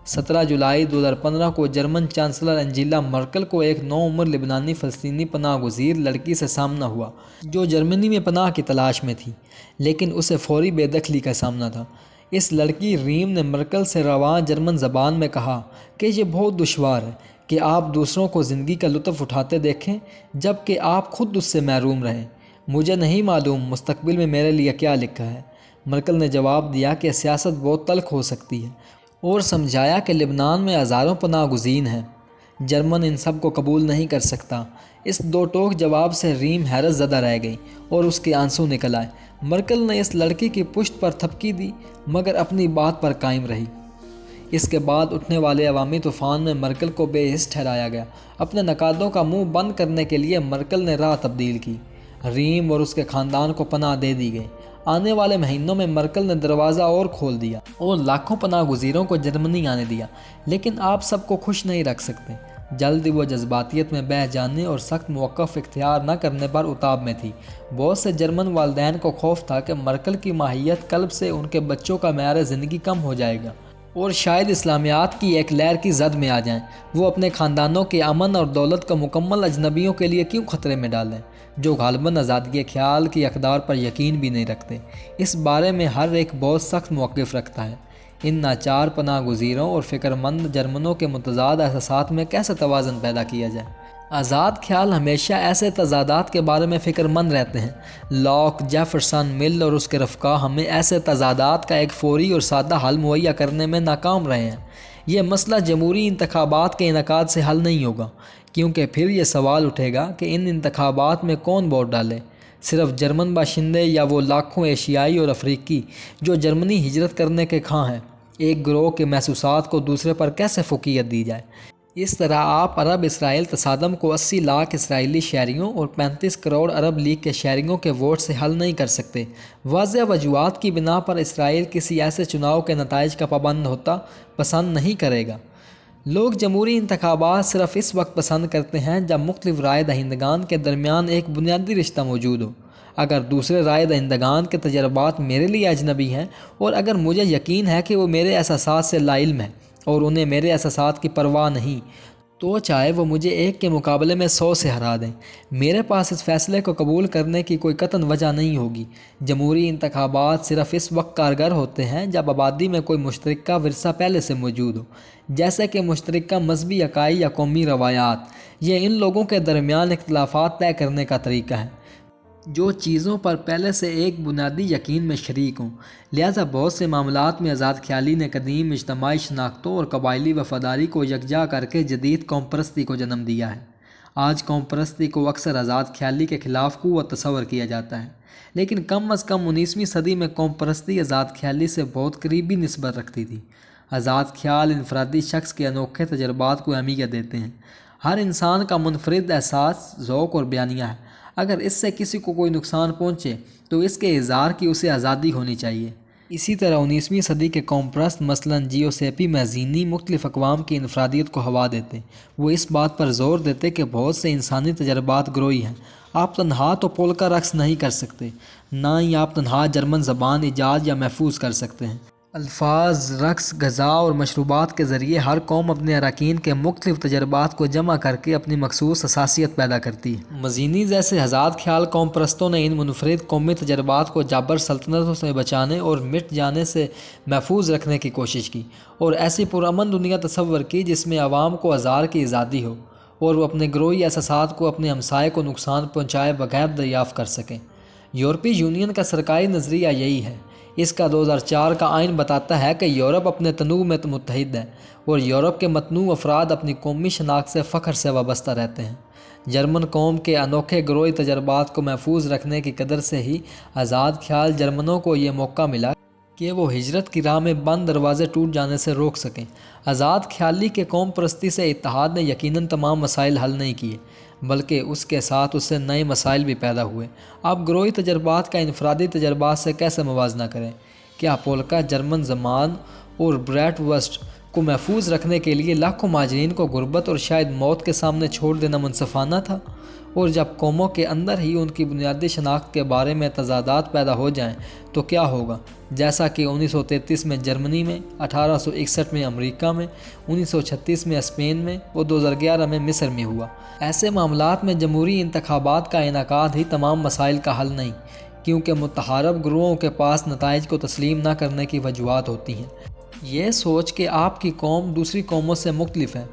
17 جولائی 2015 کو جرمن چانسلر انجیلا مرکل کو ایک نوعمر لبنانی فلسطینی پناہ گزیر لڑکی سے سامنا ہوا جو جرمنی میں پناہ کی تلاش میں تھی، لیکن اسے فوری بے دخلی کا سامنا تھا۔ اس لڑکی ریم نے مرکل سے رواں جرمن زبان میں کہا کہ یہ بہت دشوار ہے کہ آپ دوسروں کو زندگی کا لطف اٹھاتے دیکھیں جبکہ آپ خود اس سے محروم رہیں۔ مجھے نہیں معلوم مستقبل میں میرے لیے کیا لکھا ہے۔ مرکل نے جواب دیا کہ سیاست بہت تلخ ہو سکتی ہے اور سمجھایا کہ لبنان میں ہزاروں پناہ گزین ہیں۔ جرمن ان سب کو قبول نہیں کر سکتا۔ اس دو ٹوک جواب سے ریم حیرت زدہ رہ گئی اور اس کے آنسو نکل آئے۔ مرکل نے اس لڑکی کی پشت پر تھپکی دی مگر اپنی بات پر قائم رہی۔ اس کے بعد اٹھنے والے عوامی طوفان میں مرکل کو بے حس ٹھہرایا گیا۔ اپنے نقادوں کا منہ بند کرنے کے لیے مرکل نے راہ تبدیل کی۔ ریم اور اس کے خاندان کو پناہ دے دی گئی۔ آنے والے مہینوں میں مرکل نے دروازہ اور کھول دیا اور لاکھوں پناہ گزینوں کو جرمنی آنے دیا، لیکن آپ سب کو خوش نہیں رکھ سکتے۔ جلد ہی وہ جذباتیت میں بہہ جانے اور سخت موقف اختیار نہ کرنے پر اتاب میں تھی۔ بہت سے جرمن والدین کو خوف تھا کہ مرکل کی ماہیت قلب سے ان کے بچوں کا معیار زندگی کم ہو جائے گا اور شاید اسلامیات کی ایک لہر کی زد میں آ جائیں۔ وہ اپنے خاندانوں کے امن اور دولت کو مکمل اجنبیوں کے لیے کیوں خطرے میں ڈالیں جو غالباً آزادی خیال کی اقدار پر یقین بھی نہیں رکھتے۔ اس بارے میں ہر ایک بہت سخت موقف رکھتا ہے۔ ان ناچار پناہ گزینوں اور فکر مند جرمنوں کے متضاد احساسات میں کیسے توازن پیدا کیا جائے؟ آزاد خیال ہمیشہ ایسے تضادات کے بارے میں فکر مند رہتے ہیں۔ لاک، جیفرسن، مل اور اس کے رفقا ہمیں ایسے تضادات کا ایک فوری اور سادہ حل مہیا کرنے میں ناکام رہے ہیں۔ یہ مسئلہ جمہوری انتخابات کے انعقاد سے حل نہیں ہوگا، کیونکہ پھر یہ سوال اٹھے گا کہ ان انتخابات میں کون ووٹ ڈالے، صرف جرمن باشندے یا وہ لاکھوں ایشیائی اور افریقی جو جرمنی ہجرت کرنے کے خواہاں ہیں۔ ایک گروہ کے محسوسات کو دوسرے پر کیسے فوقیت دی جائے؟ اس طرح آپ عرب اسرائیل تصادم کو 80 لاکھ اسرائیلی شہریوں اور 35 کروڑ عرب لیگ کے شہریوں کے ووٹ سے حل نہیں کر سکتے۔ واضح وجوہات کی بنا پر اسرائیل کسی ایسے چناؤ کے نتائج کا پابند ہوتا پسند نہیں کرے گا۔ لوگ جمہوری انتخابات صرف اس وقت پسند کرتے ہیں جب مختلف رائے دہندگان کے درمیان ایک بنیادی رشتہ موجود ہو۔ اگر دوسرے رائے دہندگان کے تجربات میرے لیے اجنبی ہیں اور اگر مجھے یقین ہے کہ وہ میرے احساسات سے لا علم ہیں اور انہیں میرے احساسات کی پرواہ نہیں، تو چاہے وہ مجھے 1 کے مقابلے میں 100 سے ہرا دیں، میرے پاس اس فیصلے کو قبول کرنے کی کوئی قطعاً وجہ نہیں ہوگی۔ جمہوری انتخابات صرف اس وقت کارگر ہوتے ہیں جب آبادی میں کوئی مشترکہ ورثہ پہلے سے موجود ہو، جیسے کہ مشترکہ مذہبی عقائد یا قومی روایات۔ یہ ان لوگوں کے درمیان اختلافات طے کرنے کا طریقہ ہے جو چیزوں پر پہلے سے ایک بنیادی یقین میں شریک ہوں۔ لہذا بہت سے معاملات میں آزاد خیالی نے قدیم اجتماعی شناختوں اور قبائلی وفاداری کو یکجا کر کے جدید قوم پرستی کو جنم دیا ہے۔ آج قوم پرستی کو اکثر آزاد خیالی کے خلاف قوت تصور کیا جاتا ہے، لیکن کم از کم 19ویں صدی میں قوم پرستی آزاد خیالی سے بہت قریبی نسبت رکھتی تھی۔ آزاد خیال انفرادی شخص کے انوکھے تجربات کو اہمیت دیتے ہیں۔ ہر انسان کا منفرد احساس، ذوق اور بیانیہ ہے۔ اگر اس سے کسی کو کوئی نقصان پہنچے تو اس کے اظہار کی اسے آزادی ہونی چاہیے۔ اسی طرح 19ویں صدی کے قوم پرست مثلاً جیوسیپی میزینی مختلف اقوام کی انفرادیت کو ہوا دیتے۔ وہ اس بات پر زور دیتے کہ بہت سے انسانی تجربات گروہی ہیں۔ آپ تنہا تو پولکا رقص نہیں کر سکتے، نہ ہی آپ تنہا جرمن زبان ایجاد یا محفوظ کر سکتے ہیں۔ الفاظ، رقص، غذا اور مشروبات کے ذریعے ہر قوم اپنے اراکین کے مختلف تجربات کو جمع کر کے اپنی مخصوص حساسیت پیدا کرتی ہے۔ مزینی جیسے آزاد خیال قوم پرستوں نے ان منفرد قومی تجربات کو جابر سلطنتوں سے بچانے اور مٹ جانے سے محفوظ رکھنے کی کوشش کی، اور ایسی پرامن دنیا تصور کی جس میں عوام کو آزار کی آزادی ہو اور وہ اپنے گروہی احساسات کو اپنے ہمسائے کو نقصان پہنچائے بغیر دریافت کر سکیں۔ یورپی یونین کا سرکاری نظریہ یہی ہے۔ اس کا 2004 کا آئین بتاتا ہے کہ یورپ اپنے تنوع میں متحد ہے اور یورپ کے متنوع افراد اپنی قومی شناخت سے فخر سے وابستہ رہتے ہیں۔ جرمن قوم کے انوکھے گروہی تجربات کو محفوظ رکھنے کی قدر سے ہی آزاد خیال جرمنوں کو یہ موقع ملا کہ وہ ہجرت کی راہ میں بند دروازے ٹوٹ جانے سے روک سکیں۔ آزاد خیالی کے قوم پرستی سے اتحاد نے یقیناً تمام مسائل حل نہیں کیے، بلکہ اس کے ساتھ اس سے نئے مسائل بھی پیدا ہوئے۔ اب گروہی تجربات کا انفرادی تجربات سے کیسے موازنہ کریں؟ کیا پولکا جرمن زمان اور بریٹ وسٹ کو محفوظ رکھنے کے لیے لاکھوں مہاجرین کو غربت اور شاید موت کے سامنے چھوڑ دینا منصفانہ تھا؟ اور جب قوموں کے اندر ہی ان کی بنیادی شناخت کے بارے میں تضادات پیدا ہو جائیں تو کیا ہوگا؟ جیسا کہ 1933 میں جرمنی میں، 1861 میں امریکہ میں، 1936 میں اسپین میں اور 2011 میں مصر میں ہوا۔ ایسے معاملات میں جمہوری انتخابات کا انعقاد ہی تمام مسائل کا حل نہیں، کیونکہ متحارب گروہوں کے پاس نتائج کو تسلیم نہ کرنے کی وجوہات ہوتی ہیں۔ یہ سوچ کہ آپ کی قوم دوسری قوموں سے مختلف ہے،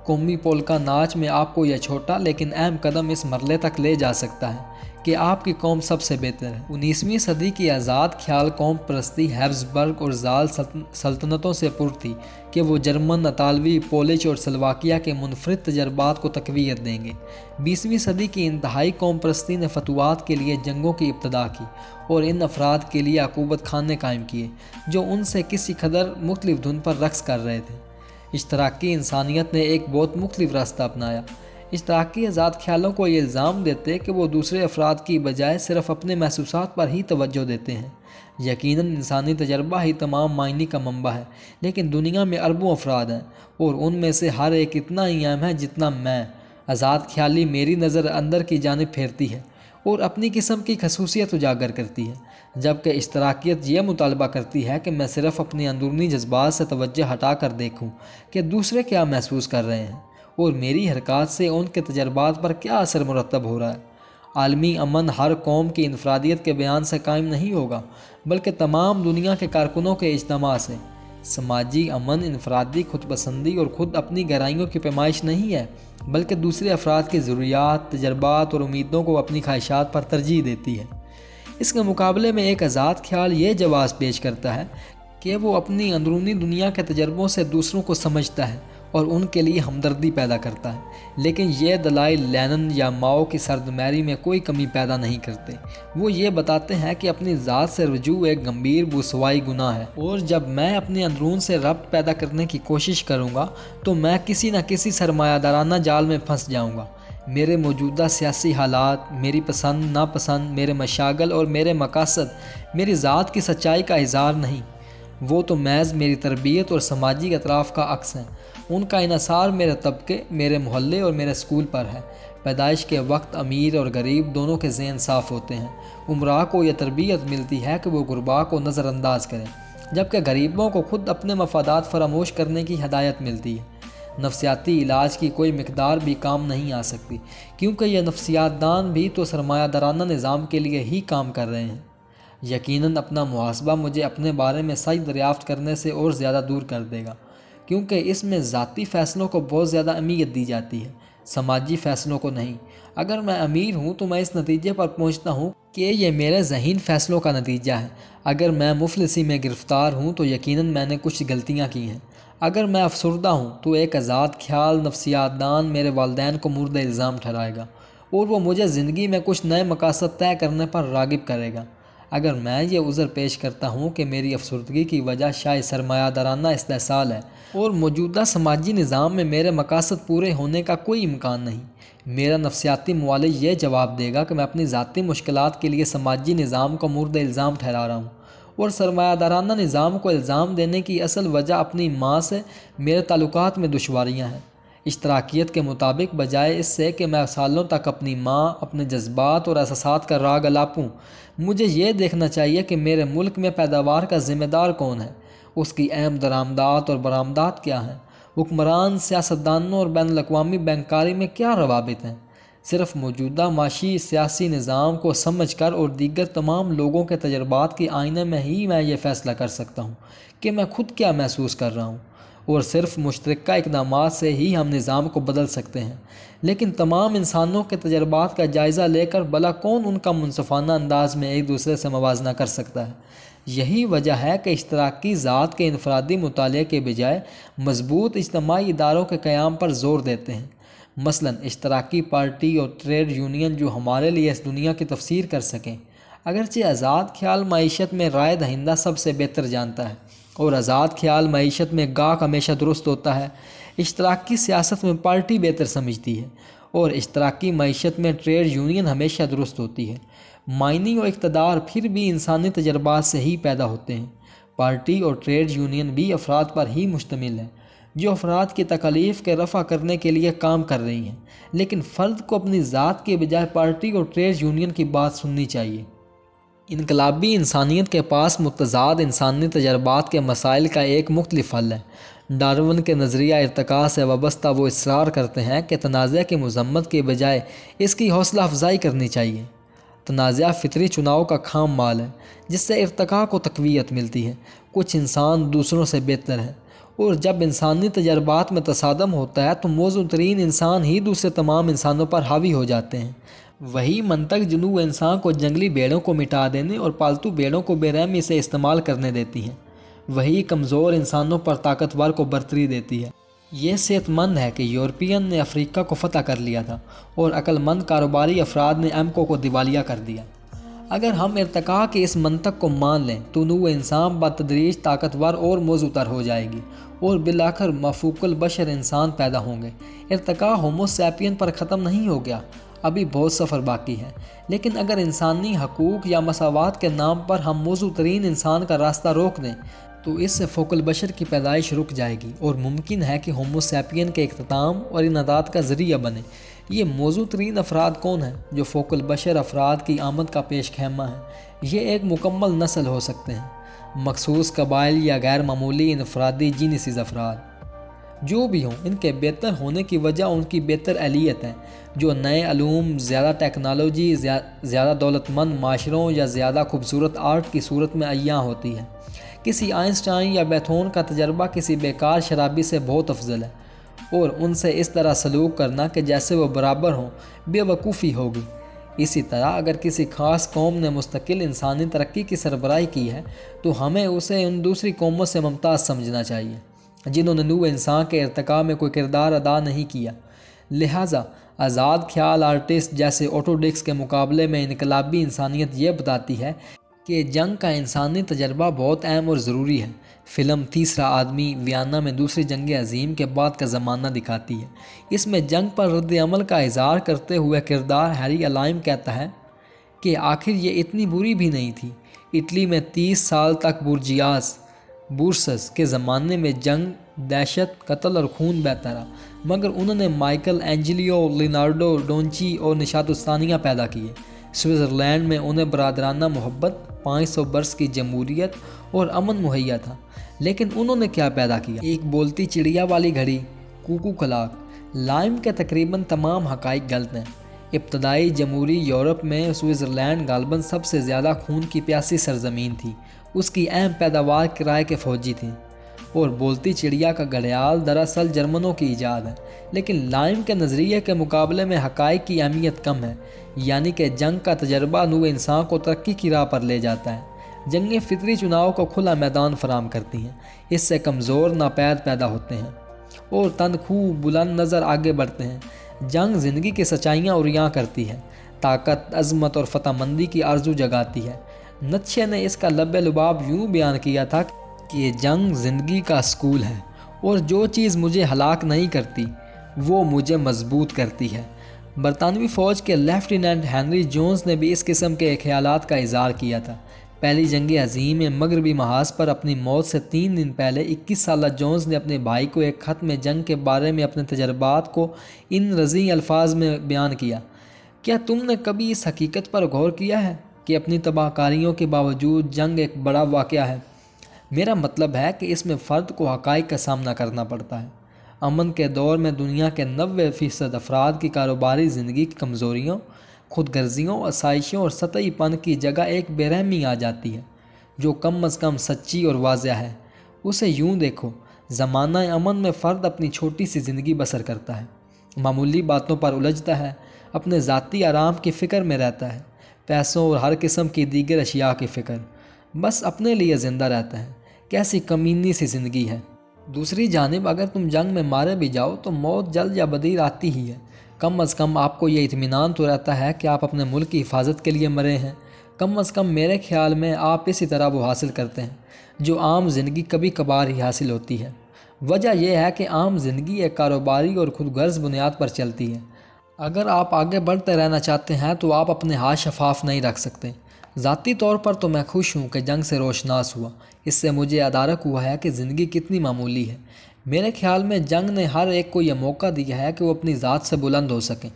قومی پولکا ناچ میں آپ کو یہ چھوٹا لیکن اہم قدم اس مرحلے تک لے جا سکتا ہے کہ آپ کی قوم سب سے بہتر ہے۔ 19ویں صدی کی آزاد خیال قوم پرستی ہیبسبرگ اور زال سلطنتوں سے پر تھی کہ وہ جرمن، اطالوی، پولش اور سلواکیہ کے منفرد تجربات کو تقویت دیں گے۔ 20ویں صدی کی انتہائی قوم پرستی نے فتوحات کے لیے جنگوں کی ابتدا کی اور ان افراد کے لیے عقوبت خانے قائم کیے جو ان سے کسی قدر مختلف دھن پر رقص کر رہے تھے۔ اشتراکی انسانیت نے ایک بہت مختلف راستہ اپنایا۔ اشتراکی آزاد خیالوں کو یہ الزام دیتے کہ وہ دوسرے افراد کی بجائے صرف اپنے محسوسات پر ہی توجہ دیتے ہیں۔ یقیناً انسانی تجربہ ہی تمام معنی کا منبع ہے، لیکن دنیا میں اربوں افراد ہیں اور ان میں سے ہر ایک اتنا ہی اہم ہے جتنا میں۔ آزاد خیالی میری نظر اندر کی جانب پھیرتی ہے اور اپنی قسم کی خصوصیت اجاگر کرتی ہے، جبکہ اشتراکیت یہ مطالبہ کرتی ہے کہ میں صرف اپنے اندرونی جذبات سے توجہ ہٹا کر دیکھوں کہ دوسرے کیا محسوس کر رہے ہیں اور میری حرکات سے ان کے تجربات پر کیا اثر مرتب ہو رہا ہے۔ عالمی امن ہر قوم کی انفرادیت کے بیان سے قائم نہیں ہوگا، بلکہ تمام دنیا کے کارکنوں کے اجتماع سے۔ سماجی امن انفرادی خود پسندی اور خود اپنی گہرائیوں کی پیمائش نہیں ہے، بلکہ دوسرے افراد کی ضروریات، تجربات اور امیدوں کو اپنی خواہشات پر ترجیح دیتی ہے۔ اس کے مقابلے میں ایک آزاد خیال یہ جواز پیش کرتا ہے کہ وہ اپنی اندرونی دنیا کے تجربوں سے دوسروں کو سمجھتا ہے اور ان کے لیے ہمدردی پیدا کرتا ہے، لیکن یہ دلائل لینن یا ماؤ کی سردمہری میں کوئی کمی پیدا نہیں کرتے۔ وہ یہ بتاتے ہیں کہ اپنی ذات سے رجوع ایک گمبھیر رسوائی گناہ ہے، اور جب میں اپنے اندرون سے ربط پیدا کرنے کی کوشش کروں گا تو میں کسی نہ کسی سرمایہ دارانہ جال میں پھنس جاؤں گا۔ میرے موجودہ سیاسی حالات، میری پسند ناپسند، میرے مشاغل اور میرے مقاصد میری ذات کی سچائی کا اظہار نہیں، وہ تو محض میری تربیت اور سماجی اطراف کا عکس ہیں۔ ان کا انحصار میرے طبقے، میرے محلے اور میرے اسکول پر ہے۔ پیدائش کے وقت امیر اور غریب دونوں کے ذہن صاف ہوتے ہیں۔ امراء کو یہ تربیت ملتی ہے کہ وہ غرباء کو نظر انداز کریں، جبکہ غریبوں کو خود اپنے مفادات فراموش کرنے کی ہدایت ملتی ہے۔ نفسیاتی علاج کی کوئی مقدار بھی کام نہیں آ سکتی، کیونکہ یہ نفسیات دان بھی تو سرمایہ دارانہ نظام کے لیے ہی کام کر رہے ہیں۔ یقیناً اپنا محاسبہ مجھے اپنے بارے میں صحیح دریافت کرنے سے اور زیادہ دور کر دے گا، کیونکہ اس میں ذاتی فیصلوں کو بہت زیادہ اہمیت دی جاتی ہے، سماجی فیصلوں کو نہیں۔ اگر میں امیر ہوں تو میں اس نتیجے پر پہنچتا ہوں کہ یہ میرے ذہین فیصلوں کا نتیجہ ہے۔ اگر میں مفلسی میں گرفتار ہوں تو یقیناً میں نے کچھ غلطیاں کی ہیں۔ اگر میں افسردہ ہوں تو ایک آزاد خیال نفسیات دان میرے والدین کو مورد الزام ٹھہرائے گا اور وہ مجھے زندگی میں کچھ نئے مقاصد طے کرنے پر راغب کرے گا۔ اگر میں یہ عذر پیش کرتا ہوں کہ میری افسردگی کی وجہ شاید سرمایہ دارانہ استحصال ہے اور موجودہ سماجی نظام میں میرے مقاصد پورے ہونے کا کوئی امکان نہیں، میرا نفسیاتی معالج یہ جواب دے گا کہ میں اپنی ذاتی مشکلات کے لیے سماجی نظام کو مورد الزام ٹھہرا رہا ہوں، اور سرمایہ دارانہ نظام کو الزام دینے کی اصل وجہ اپنی ماں سے میرے تعلقات میں دشواریاں ہیں۔ اشتراکیت کے مطابق بجائے اس سے کہ میں سالوں تک اپنی ماں، اپنے جذبات اور احساسات کا راگ الاپوں، مجھے یہ دیکھنا چاہیے کہ میرے ملک میں پیداوار کا ذمہ دار کون ہے، اس کی اہم درآمدات اور برآمدات کیا ہیں، حکمران، سیاستدانوں اور بین الاقوامی بینکاری میں کیا روابط ہیں۔ صرف موجودہ معاشی سیاسی نظام کو سمجھ کر اور دیگر تمام لوگوں کے تجربات کے آئینے میں ہی میں یہ فیصلہ کر سکتا ہوں کہ میں خود کیا محسوس کر رہا ہوں، اور صرف مشترکہ اقدامات سے ہی ہم نظام کو بدل سکتے ہیں۔ لیکن تمام انسانوں کے تجربات کا جائزہ لے کر بھلا کون ان کا منصفانہ انداز میں ایک دوسرے سے موازنہ کر سکتا ہے؟ یہی وجہ ہے کہ اشتراکی ذات کے انفرادی مطالعے کے بجائے مضبوط اجتماعی اداروں کے قیام پر زور دیتے ہیں۔ مثلاً اشتراکی پارٹی اور ٹریڈ یونین جو ہمارے لیے اس دنیا کی تفسیر کر سکیں۔ اگرچہ آزاد خیال معیشت میں رائے دہندہ سب سے بہتر جانتا ہے، اور آزاد خیال معیشت میں گاہک ہمیشہ درست ہوتا ہے، اشتراکی سیاست میں پارٹی بہتر سمجھتی ہے، اور اشتراکی معیشت میں ٹریڈ یونین ہمیشہ درست ہوتی ہے۔ معنی اور اقتدار پھر بھی انسانی تجربات سے ہی پیدا ہوتے ہیں۔ پارٹی اور ٹریڈ یونین بھی افراد پر ہی مشتمل ہے، جو افراد کی تکالیف کے رفع کرنے کے لیے کام کر رہی ہیں، لیکن فرد کو اپنی ذات کے بجائے پارٹی اور ٹریڈ یونین کی بات سننی چاہیے۔ انقلابی انسانیت کے پاس متضاد انسانی تجربات کے مسائل کا ایک مختلف حل ہے۔ ڈارون کے نظریہ ارتقاء سے وابستہ وہ اصرار کرتے ہیں کہ تنازع کی مذمت کے بجائے اس کی حوصلہ افزائی کرنی چاہیے۔ تنازع فطری چناؤ کا خام مال ہے، جس سے ارتقاء کو تقویت ملتی ہے۔ کچھ انسان دوسروں سے بہتر ہیں، اور جب انسانی تجربات میں تصادم ہوتا ہے تو موزوں ترین انسان ہی دوسرے تمام انسانوں پر حاوی ہو جاتے ہیں۔ وہی منطق جنوب انسان کو جنگلی بھیڑوں کو مٹا دینے اور پالتو بھیڑوں کو بے رحمی سے استعمال کرنے دیتی ہے۔ وہی کمزور انسانوں پر طاقتور کو برتری دیتی ہے۔ یہ صحت مند ہے کہ یورپین نے افریقہ کو فتح کر لیا تھا، اور عقل مند کاروباری افراد نے ایمکو کو دیوالیہ کر دیا۔ اگر ہم ارتقاء کے اس منطق کو مان لیں تو نوع انسان بتدریج طاقتور اور موزوں تر ہو جائے گی، اور بالآخر مفوق البشر انسان پیدا ہوں گے۔ ارتقاء ہومو سیپین پر ختم نہیں ہو گیا، ابھی بہت سفر باقی ہے، لیکن اگر انسانی حقوق یا مساوات کے نام پر ہم موزوں ترین انسان کا راستہ روک دیں تو اس سے فوق البشر کی پیدائش رک جائے گی، اور ممکن ہے کہ ہومو سیپین کے اختتام اور انحطاط کا ذریعہ بنے۔ یہ موزوں ترین افراد کون ہیں جو فوق البشر افراد کی آمد کا پیش خیمہ ہیں؟ یہ ایک مکمل نسل ہو سکتے ہیں، مخصوص قبائل یا غیر معمولی انفرادی جینسیز افراد۔ جو بھی ہوں، ان کے بہتر ہونے کی وجہ ان کی بہتر اہلیت ہے، جو نئے علوم، زیادہ ٹیکنالوجی، زیادہ دولت مند معاشروں یا زیادہ خوبصورت آرٹ کی صورت میں عیاں ہوتی ہے۔ کسی آئنسٹائن یا بیتھون کا تجربہ کسی بیکار شرابی سے بہت افضل ہے، اور ان سے اس طرح سلوک کرنا کہ جیسے وہ برابر ہوں بے وقوفی ہوگی۔ اسی طرح اگر کسی خاص قوم نے مستقل انسانی ترقی کی سربراہی کی ہے تو ہمیں اسے ان دوسری قوموں سے ممتاز سمجھنا چاہیے جنہوں نے نوع انسان کے ارتقاء میں کوئی کردار ادا نہیں کیا۔ لہٰذا آزاد خیال آرٹسٹ جیسے آٹوڈکس کے مقابلے میں انقلابی انسانیت یہ بتاتی ہے کہ جنگ کا انسانی تجربہ بہت اہم اور ضروری ہے۔ فلم تیسرا آدمی ویانا میں دوسری جنگ عظیم کے بعد کا زمانہ دکھاتی ہے۔ اس میں جنگ پر رد عمل کا اظہار کرتے ہوئے کردار ہیری الائم کہتا ہے کہ آخر یہ اتنی بری بھی نہیں تھی۔ اٹلی میں 30 سال تک بورسس کے زمانے میں جنگ، دہشت، قتل اور خون بہتا رہا، مگر انہوں نے مائیکل اینجلیو، لیونارڈو ڈونچی اور نشاط الثانیہ پیدا کیے۔ سوئٹزرلینڈ میں انہیں برادرانہ محبت، 500 برس کی جمہوریت اور امن مہیا تھا، لیکن انہوں نے کیا پیدا کیا؟ ایک بولتی چڑیا والی گھڑی، کوکو کلاک۔ لائم کے تقریباً تمام حقائق غلط ہیں۔ ابتدائی جمہوری یورپ میں سوئٹزرلینڈ غالباً سب سے زیادہ خون کی پیاسی سرزمین تھی۔ اس کی اہم پیداوار کرائے کے فوجی تھی، اور بولتی چڑیا کا گھڑیال دراصل جرمنوں کی ایجاد ہے۔ لیکن لائم کے نظریے کے مقابلے میں حقائق کی اہمیت کم ہے، یعنی کہ جنگ کا تجربہ نوع انسان کو ترقی کی راہ پر لے جاتا ہے۔ جنگیں فطری چناؤ کو کھلا میدان فراہم کرتی ہیں، اس سے کمزور ناپید پیدا ہوتے ہیں اور تندخو بلند نظر آگے بڑھتے ہیں۔ جنگ زندگی کی سچائیاں عریاں کرتی ہے، طاقت، عظمت اور فتح مندی کی آرزو جگاتی ہے۔ نیتشے نے اس کا لب لباب یوں بیان کیا تھا کہ جنگ زندگی کا اسکول ہے، اور جو چیز مجھے ہلاک نہیں کرتی وہ مجھے مضبوط کرتی ہے۔ برطانوی فوج کے لیفٹیننٹ ہنری جونز نے بھی اس قسم کے خیالات کا اظہار کیا تھا۔ پہلی جنگ عظیم میں مغربی محاذ پر اپنی موت سے 3 دن پہلے 21 سالہ جونز نے اپنے بھائی کو ایک خط میں جنگ کے بارے میں اپنے تجربات کو ان رزیں الفاظ میں بیان کیا: کیا تم نے کبھی اس حقیقت پر غور کیا ہے کہ اپنی تباہ کاریوں کے باوجود جنگ ایک بڑا واقعہ ہے؟ میرا مطلب ہے کہ اس میں فرد کو حقائق کا سامنا کرنا پڑتا ہے۔ امن کے دور میں دنیا کے 90% افراد کی کاروباری زندگی کی کمزوریوں، خود غرضیوں، آسائشوں اور سطحی پن کی جگہ ایک بے رحمی آ جاتی ہے جو کم از کم سچی اور واضح ہے۔ اسے یوں دیکھو، زمانہ امن میں فرد اپنی چھوٹی سی زندگی بسر کرتا ہے، معمولی باتوں پر الجھتا ہے، اپنے ذاتی آرام کی فکر میں رہتا ہے، پیسوں اور ہر قسم کی دیگر اشیاء کی فکر، بس اپنے لیے زندہ رہتا ہے۔ کیسی کمینی سی زندگی ہے۔ دوسری جانب اگر تم جنگ میں مارے بھی جاؤ تو موت جلد یا بدیر آتی ہی ہے۔ کم از کم آپ کو یہ اطمینان تو رہتا ہے کہ آپ اپنے ملک کی حفاظت کے لیے مرے ہیں۔ کم از کم میرے خیال میں آپ اسی طرح وہ حاصل کرتے ہیں جو عام زندگی کبھی کبھار ہی حاصل ہوتی ہے۔ وجہ یہ ہے کہ عام زندگی ایک کاروباری اور خود غرض بنیاد پر چلتی ہے۔ اگر آپ آگے بڑھتے رہنا چاہتے ہیں تو آپ اپنے ہاتھ شفاف نہیں رکھ سکتے۔ ذاتی طور پر تو میں خوش ہوں کہ جنگ سے روشناس ہوا۔ اس سے مجھے ادراک ہوا ہے کہ زندگی کتنی معمولی ہے۔ میرے خیال میں جنگ نے ہر ایک کو یہ موقع دیا ہے کہ وہ اپنی ذات سے بلند ہو سکیں۔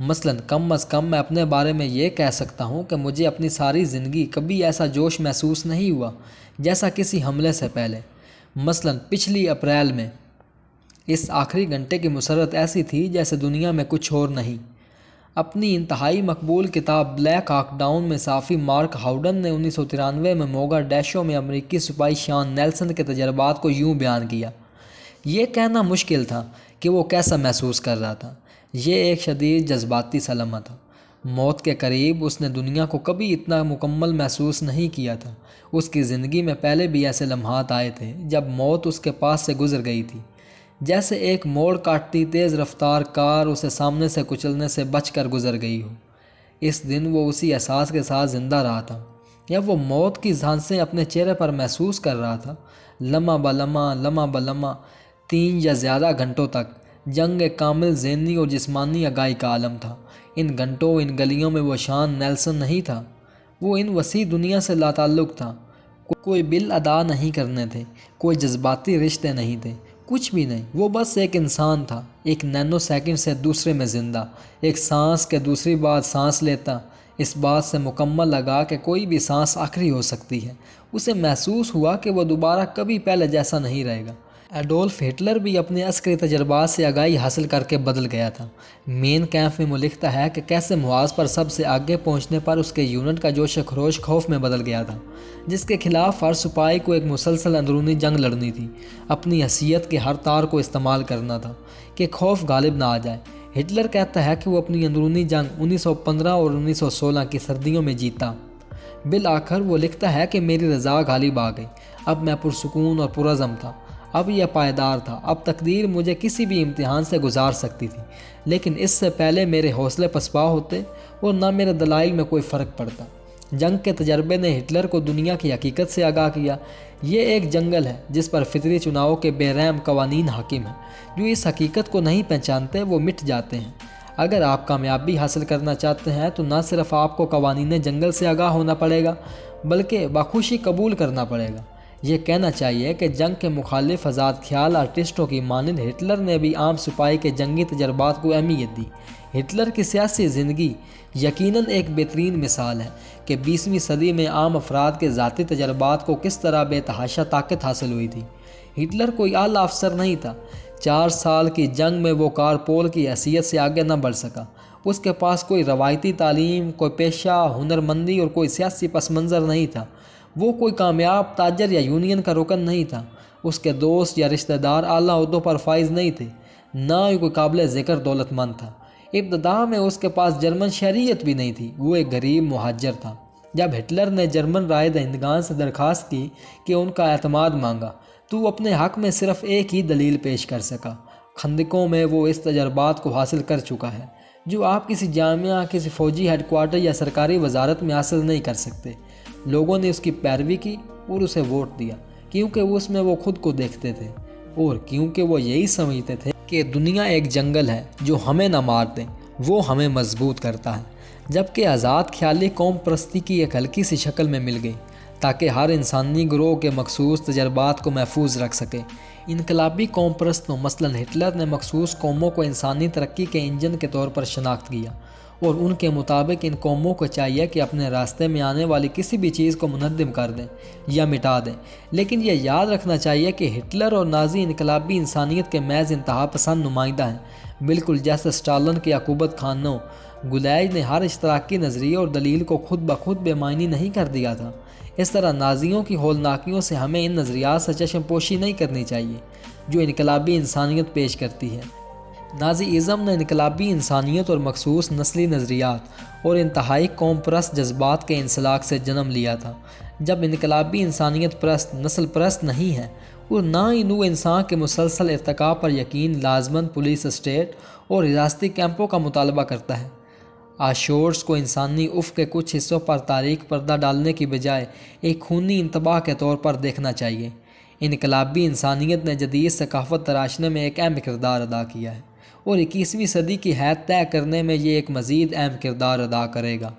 مثلاً کم از کم میں اپنے بارے میں یہ کہہ سکتا ہوں کہ مجھے اپنی ساری زندگی کبھی ایسا جوش محسوس نہیں ہوا جیسا کسی حملے سے پہلے۔ مثلاً پچھلی اپریل میں اس آخری گھنٹے کی مسرت ایسی تھی جیسے دنیا میں کچھ اور نہیں۔ اپنی انتہائی مقبول کتاب بلیک ہاک ڈاؤن میں صحافی مارک ہاؤڈن نے 1993 میں موگا ڈیشو میں امریکی سپاہی شان نیلسن کے تجربات کو یوں بیان کیا۔ یہ کہنا مشکل تھا کہ وہ کیسا محسوس کر رہا تھا۔ یہ ایک شدید جذباتی سا لمحہ تھا۔ موت کے قریب اس نے دنیا کو کبھی اتنا مکمل محسوس نہیں کیا تھا۔ اس کی زندگی میں پہلے بھی ایسے لمحات آئے تھے جب موت اس کے پاس سے گزر گئی تھی، جیسے ایک موڑ کاٹتی تیز رفتار کار اسے سامنے سے کچلنے سے بچ کر گزر گئی ہو۔ اس دن وہ اسی احساس کے ساتھ زندہ رہا تھا یا وہ موت کی جھانسیں اپنے چہرے پر محسوس کر رہا تھا۔ لمحہ بلمحہ 3 یا زیادہ گھنٹوں تک جنگ ایک کامل ذہنی اور جسمانی آگاہی کا عالم تھا۔ ان گھنٹوں، ان گلیوں میں وہ شان نیلسن نہیں تھا۔ وہ ان وسیع دنیا سے لاتعلق تھا۔ کوئی بل ادا نہیں کرنے تھے، کوئی جذباتی رشتے نہیں تھے، کچھ بھی نہیں۔ وہ بس ایک انسان تھا، ایک نینو سیکنڈ سے دوسرے میں زندہ، ایک سانس کے دوسری بار سانس لیتا، اس بات سے مکمل لگا کہ کوئی بھی سانس آخری ہو سکتی ہے۔ اسے محسوس ہوا کہ وہ دوبارہ کبھی پہلے جیسا نہیں رہے گا۔ ایڈولف ہٹلر بھی اپنے عسکری تجربات سے آگاہی حاصل کر کے بدل گیا تھا۔ مین کیمپ میں وہ لکھتا ہے کہ کیسے محاذ پر سب سے آگے پہنچنے پر اس کے یونٹ کا جوش خروش خوف میں بدل گیا تھا، جس کے خلاف ہر سپاہی کو ایک مسلسل اندرونی جنگ لڑنی تھی، اپنی حیثیت کے ہر تار کو استعمال کرنا تھا کہ خوف غالب نہ آ جائے۔ ہٹلر کہتا ہے کہ وہ اپنی اندرونی جنگ 1915 اور 1916 کی سردیوں میں جیتا۔ بالآخر وہ لکھتا ہے کہ میری رضا غالب آ گئی، اب میں پرسکون اور پرعزم تھا، اب یہ پائیدار تھا، اب تقدیر مجھے کسی بھی امتحان سے گزار سکتی تھی، لیکن اس سے پہلے میرے حوصلے پسپا ہوتے اور نہ میرے دلائل میں کوئی فرق پڑتا۔ جنگ کے تجربے نے ہٹلر کو دنیا کی حقیقت سے آگاہ کیا۔ یہ ایک جنگل ہے جس پر فطری چناؤ کے بے رحم قوانین حاکم ہیں۔ جو اس حقیقت کو نہیں پہچانتے وہ مٹ جاتے ہیں۔ اگر آپ کامیابی حاصل کرنا چاہتے ہیں تو نہ صرف آپ کو قوانین جنگل سے آگاہ ہونا پڑے گا بلکہ بخوشی قبول کرنا پڑے گا۔ یہ کہنا چاہیے کہ جنگ کے مخالف آزاد خیال آرٹسٹوں کی مانند ہٹلر نے بھی عام سپاہی کے جنگی تجربات کو اہمیت دی۔ ہٹلر کی سیاسی زندگی یقیناً ایک بہترین مثال ہے کہ 20ویں صدی میں عام افراد کے ذاتی تجربات کو کس طرح بے تحاشا طاقت حاصل ہوئی تھی۔ ہٹلر کوئی اعلیٰ افسر نہیں تھا۔ 4 سال کی جنگ میں وہ کارپول کی حیثیت سے آگے نہ بڑھ سکا۔ اس کے پاس کوئی روایتی تعلیم، کوئی پیشہ ہنرمندی اور کوئی سیاسی پس منظر نہیں تھا۔ وہ کوئی کامیاب تاجر یا یونین کا رکن نہیں تھا۔ اس کے دوست یا رشتہ دار اعلیٰ عہدوں پر فائز نہیں تھے، نہ ہی کوئی قابل ذکر دولت مند تھا۔ ابتدا میں اس کے پاس جرمن شہریت بھی نہیں تھی، وہ ایک غریب مہاجر تھا۔ جب ہٹلر نے جرمن رائے دہندگان سے درخواست کی کہ ان کا اعتماد مانگا تو وہ اپنے حق میں صرف ایک ہی دلیل پیش کر سکا۔ خندقوں میں وہ اس تجربات کو حاصل کر چکا ہے جو آپ کسی جامعہ، کسی فوجی ہیڈ کوارٹر یا سرکاری وزارت میں حاصل نہیں کر سکتے۔ لوگوں نے اس کی پیروی کی اور اسے ووٹ دیا کیونکہ اس میں وہ خود کو دیکھتے تھے اور کیونکہ وہ یہی سمجھتے تھے کہ دنیا ایک جنگل ہے جو ہمیں نہ مار دے، وہ ہمیں مضبوط کرتا ہے۔ جبکہ آزاد خیالی قوم پرستی کی ایک ہلکی سی شکل میں مل گئی تاکہ ہر انسانی گروہ کے مخصوص تجربات کو محفوظ رکھ سکے۔ انقلابی قوم پرستوں مثلاً ہٹلر نے مخصوص قوموں کو انسانی ترقی کے انجن کے طور پر شناخت کیا اور ان کے مطابق ان قوموں کو چاہیے کہ اپنے راستے میں آنے والی کسی بھی چیز کو منہدم کر دیں یا مٹا دیں۔ لیکن یہ یاد رکھنا چاہیے کہ ہٹلر اور نازی انقلابی انسانیت کے محض انتہا پسند نمائندہ ہیں، بالکل جیسے اسٹالن کے عقوبت خانوں گولیج نے ہر اشتراکی نظریے اور دلیل کو خود بخود بے معنی نہیں کر دیا تھا۔ اس طرح نازیوں کی ہولناکیوں سے ہمیں ان نظریات سے چشم پوشی نہیں کرنی چاہیے جو انقلابی انسانیت پیش کرتی ہے۔ نازی ازم نے انقلابی انسانیت اور مخصوص نسلی نظریات اور انتہائی قوم پرست جذبات کے انسلاخ سے جنم لیا تھا، جب انقلابی انسانیت پرست نسل پرست نہیں ہے اور نہ ہی نوع انسان کے مسلسل ارتقاء پر یقین لازماً پولیس اسٹیٹ اور ریاستی کیمپوں کا مطالبہ کرتا ہے۔ آشورز کو انسانی افق کے کچھ حصوں پر تاریک پردہ ڈالنے کی بجائے ایک خونی انتباہ کے طور پر دیکھنا چاہیے۔ انقلابی انسانیت نے جدید ثقافت تراشنے میں ایک اہم کردار ادا کیا ہے اور 21ویں صدی کی حد طے کرنے میں یہ ایک مزید اہم کردار ادا کرے گا۔